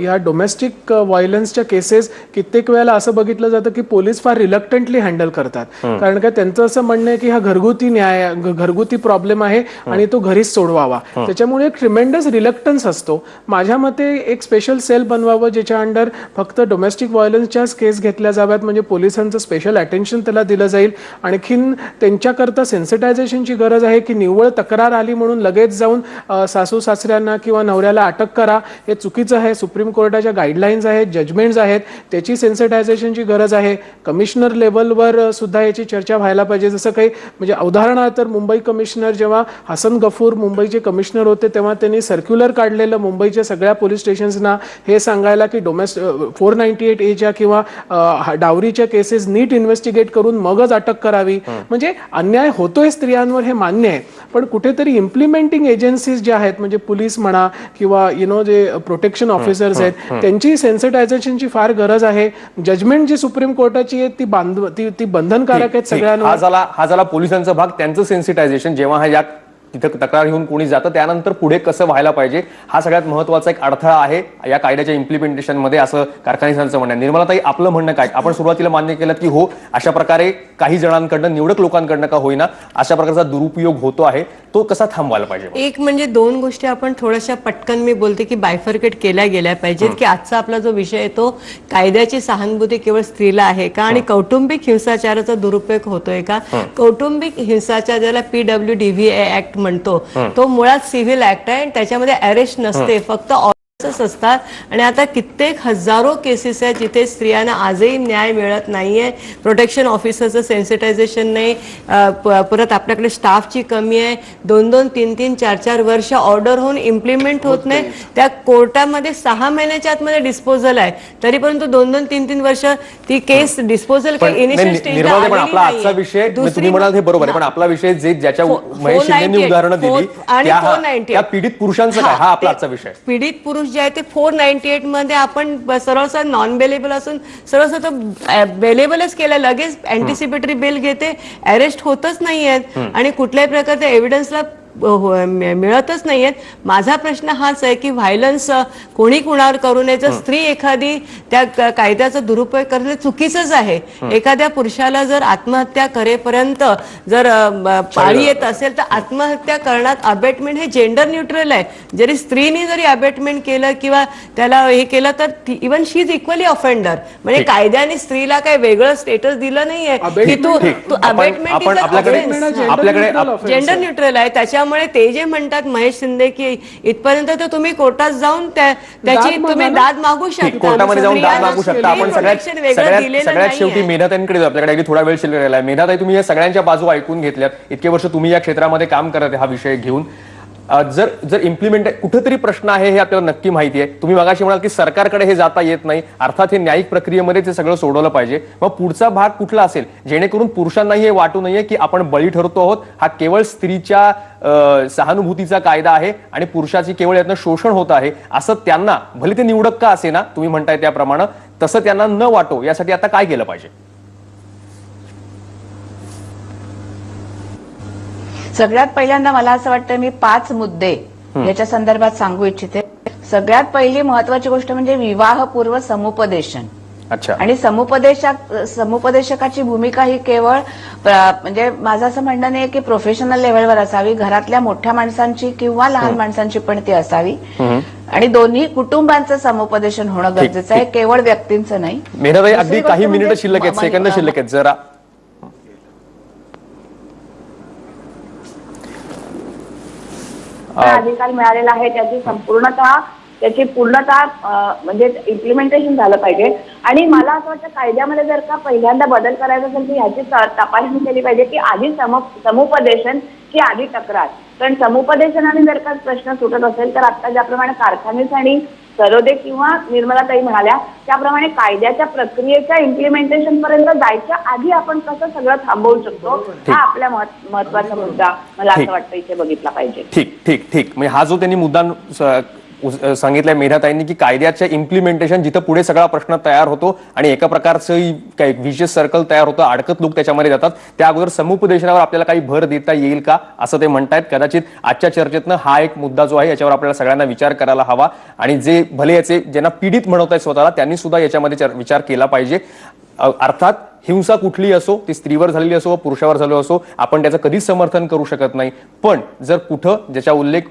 या डोमेस्टिक व्हायलन्सच्या केसेस कित्येक वेळेला असं बघितलं जातं की पोलीस फार रिलक्टंटली हँडल करतात, कारण का त्यांचं असं म्हणणं आहे की हा घरगुती प्रॉब्लेम आहे आणि तो घरीच सोडवावा. त्याच्यामुळे एक ट्रिमेंडस रिलक्टन्स असतो. माझ्या मते एक स्पेशल सेल बनवावं ज्याच्या अंडर फक्त डोमेस्टिक व्हायलन्सच्याच केस घेतल्या जाव्यात, म्हणजे पोलिसांचं स्पेशल अटेन्शन त्याला दिलं जाईल. आणखीन त्यांच्याकरता सेन्सिटायझेशनची गरज आहे की निव्वळ तक्रार आली म्हणून लगेच जाऊन सासू सासऱ्यांना किंवा नवऱ्याला अटक करा, हे चुकीचं आहे. सुप्रीम कोर्टाच्या गाईडलाईन्स आहेत, जजमेंट्स आहेत, त्याची सेन्सिटायझेशनची गरज आहे. कमिशनर लेवलवर सुद्धा याची चर्चा व्हायला पाहिजे. जसं काही म्हणजे उदाहरणार्थ तर मुंबई कमिशनर जेव्हा हसन गफूर मुंबईचे कमिशनर होते तेव्हा त्यांनी सर्क्युलर काढलेलं मुंबईच्या सगळ्या पोलीस स्टेशन्सना हे सांगायला की 498A किंवा डावरीच्या केसेस नीट इन्व्हेस्टिगेट करून मगच अटक करावी. म्हणजे अन्याय होतोय स्त्रियांवर हे मान्य आहे, पण कुठेतरी इम्प्लिमेंटिंग एजन्सीज ज्या आहेत म्हणजे पोलीस म्हणा किंवा जे प्रोटेक्शन ऑफिसर्स आहेत त्यांची सेन्सिटायझेशनची फार गरज आहे. जजमेंट जी सुप्रीम कोर्टाची आहे ती बंधनकारक आहेत सगळ्यांना. हा झाला पोलिसांचा भाग, त्यांचं सेन्सिटायझेशन. जेव्हा या तिथं तक्रार घेऊन कोणी जातं त्यानंतर पुढे कसं व्हायला पाहिजे हा सगळ्यात महत्वाचा एक अडथळा आहे या कायद्याच्या इम्प्लिमेंटेशन मध्ये, असं कारखानीसांचं म्हणणं आहे. निर्मलाताई, आपलं म्हणणं काय? आपण सुरुवातीला मान्य केलं की हो, अशा प्रकारे काही जणांकडनं, निवडक लोकांकडनं का होईना, अशा प्रकारचा दुरुपयोग होतो आहे, तो कसा थांबवायला पाहिजे? एक म्हणजे दोन गोष्टी आपण थोड्याशा पटकन मी बोलते की बायफर्केट केल्या गेल्या पाहिजेत. की आजचा आपला जो विषय आहे तो कायद्याची सहानुभूती केवळ स्त्रीला आहे का आणि कौटुंबिक हिंसाचाराचा दुरुपयोग होतोय का? कौटुंबिक हिंसाचार ज्याला PWDVA ऍक्ट म्हणतो तो मुळात सिव्हिल ऍक्ट आहे आणि त्याच्यामध्ये अरेस्ट नसते, फक्त असतात. आणि आता कित्येक हजारो केसेस आहेत जिथे स्त्रियांना आजही न्याय मिळत नाहीये. प्रोटेक्शन ऑफिसरचं सेन्सिटायझेशन नाही, परत आपल्याकडे स्टाफची कमी आहे. 2-2, 3-3, 4-4 वर्ष ऑर्डर होऊन इम्प्लिमेंट होत नाही. त्या कोर्टामध्ये 6 महिन्याच्या आतमध्ये डिस्पोजल आहे, तरी परंतु 2-2, 3-3 वर्ष ती केस डिस्पोजल इनिशियल स्टेजला आपला आजचा विषय तुम्ही म्हणाल हे बरोबर आहे, पण आपला विषय ज्याच्या महेश शिंदेंनी उदाहरणं दिली त्या पीडित पुरुषांचा काय, हा आपला आजचा विषय. पीडित पुरुष जे आहे ते 498 मध्ये आपण सरळ नॉन बेलेबल असून सरळ बेलेबलच केलं, लगेच अँटिसिपेटरी बेल घेते, अरेस्ट होतच नाहीयेत आणि कुठल्याही प्रकारच्या एव्हिडन्सला मिळतच नाहीयेत. माझा प्रश्न हाच आहे की व्हायलन्स कोणी कुणावर करू नये. जर स्त्री एखादी त्या कायद्याचा दुरुपयोग करणे चुकीचंच आहे. एखाद्या पुरुषाला जर आत्महत्या करेपर्यंत जर पाळी येत असेल तर आत्महत्या करण्यात अबेटमेंट हे जेंडर न्यूट्रल आहे. जरी स्त्रीने जरी अबेटमेंट केलं किंवा त्याला हे केलं तर even she is equally offender. म्हणजे कायद्याने स्त्रीला काही वेगळं स्टेटस दिलं नाहीये की तू अबेटमेंट जेंडर न्यूट्रल आहे. त्याच्यामुळे ते जे म्हणतात महेश शिंदे की इथपर्यंत तर तुम्ही कोर्टात जाऊन त्याची तुम्ही दाद मागू शकता, कोर्टामध्ये जाऊन दाद मागू शकता. आपण सगळ्यात शेवटी मेधाताईंकडे जाऊ, आपल्याकडे थोडा वेळ शिल्लक राहिला. मेधाताई, तुम्ही या सगळ्यांच्या बाजू ऐकून घेतल्यात, इतके वर्ष तुम्ही या क्षेत्रामध्ये काम करत हा विषय घेऊन. जर इम्प्लिमेंट कुठेतरी प्रश्न आहे हे आपल्याला नक्की माहिती आहे. तुम्ही मगाशी म्हणाल की सरकारकडे हे जाता येत नाही, अर्थात हे न्यायिक प्रक्रियेमध्ये ते सगळं सोडवलं पाहिजे. मग पुढचा भाग कुठला असेल जेणेकरून पुरुषांनाही हे वाटू नये की आपण बळी ठरतो आहोत, हा केवळ स्त्रीच्या सहानुभूतीचा कायदा आहे आणि पुरुषाची केवळ यातनं शोषण होत आहे असं त्यांना, भले ते निवडक का असे ना, तुम्ही म्हणताय त्याप्रमाणे, तसं त्यांना न वाटो यासाठी आता काय केलं पाहिजे? सगळ्यात पहिल्यांदा मला असं वाटतं मी 5 मुद्दे याच्या संदर्भात सांगू इच्छिते. सगळ्यात पहिली महत्वाची गोष्ट म्हणजे विवाहपूर्व समुपदेशन. अच्छा. आणि समुपदेशकाची भूमिका ही केवळ म्हणजे माझं असं म्हणणं नाही की प्रोफेशनल लेव्हलवर असावी, घरातल्या मोठ्या माणसांची किंवा लहान माणसांची पण ती असावी. आणि दोन्ही कुटुंबांचं समुपदेशन होणं गरजेचं आहे, केवळ व्यक्तींचं नाही. मेहराताई, अगदी काही मिनिटं शिल्लक आहेत, सेकंद शिल्लक आहेत, जरा अधिकार मिळालेला आहे त्याची पूर्णतः म्हणजे इम्प्लिमेंटेशन झालं पाहिजे. आणि मला असं वाटतं कायद्यामध्ये जर का पहिल्यांदा बदल करायचा असेल तर ह्याची तपासणी केली पाहिजे की आधी समुपदेशन की आधी तक्रार. कारण समुपदेशनाने जर का प्रश्न सुटत असेल तर आता ज्याप्रमाणे कारखानेच आणि सरोदे किंवा निर्मलाताई म्हणाल्या त्याप्रमाणे कायद्याच्या प्रक्रियेच्या इम्प्लिमेंटेशन पर्यंत जायच्या आधी आपण कसं सगळं थांबवू शकतो हा आपल्या महत्वाचा मुद्दा मला असं वाटतं इथे बघितला पाहिजे. ठीक म्हणजे हा जो त्यांनी मुद्दा सांगितलंय मेधाताईंनी की कायद्याच्या इम्प्लिमेंटेशन जिथं पुढे सगळा प्रश्न तयार होतो आणि एका प्रकारचं काही विशेष सर्कल तयार होतं, अडकत लोक त्याच्यामध्ये जातात, त्या अगोदर समुपदेशनावर आपल्याला काही भर देता येईल का असं ते म्हणतायत. कदाचित आजच्या चर्चेतनं हा एक मुद्दा जो आहे याच्यावर आपल्याला सगळ्यांना विचार करायला हवा. आणि जे भले याचे ज्यांना पीडित म्हणत आहेत स्वतःला त्यांनी सुद्धा याच्यामध्ये विचार केला पाहिजे. अर्थात हिंसा कुठली असो, ती स्त्रीवर झालेली असो पुरुषावर झालो असो, आपण त्याचं कधीच समर्थन करू शकत नाही. पण जर कुठं ज्याचा उल्लेख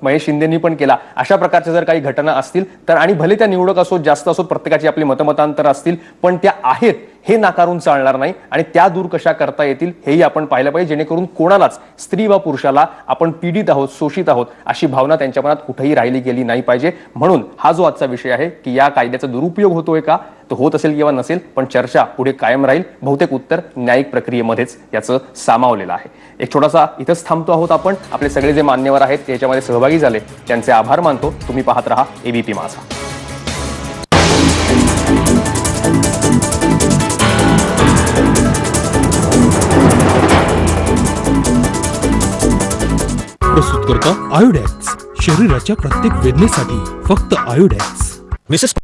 महेश शिंदेंनी पण केला, अशा प्रकारच्या जर काही घटना असतील तर, आणि भले त्या निवडक असो जास्त असो, प्रत्येकाची आपली मतमतांतर असतील, पण त्या आहेत हे नाकारून चालणार नाही. आणि त्या दूर कशा करता येतील हेही आपण पाहिलं पाहिजे, जेणेकरून कोणालाच स्त्री वा पुरुषाला आपण पीडित आहोत, शोषित आहोत अशी भावना त्यांच्या मनात कुठेही राहिली गेली नाही पाहिजे. म्हणून हा जो आजचा विषय आहे की या कायद्याचा दुरुपयोग होतोय का, तो होत असेल किंवा नसेल, पण चर्चा पुढे कायम राहील. बहुतेक उत्तर न्यायिक प्रक्रियेमध्येच याचं सामावलेलं आहे. एक छोटासा इथंच थांबतो आहोत आपण. आपले सगळे जे मान्यवर आहेत याच्यामध्ये सहभागी झाले त्यांचे आभार मानतो. तुम्ही पाहत रहा एबीपी माझा. प्रस्तुत करता आयोडेक्स, शरीराच्या प्रत्येक वेदनेसाठी फक्त आयोडेक्स. मिसेस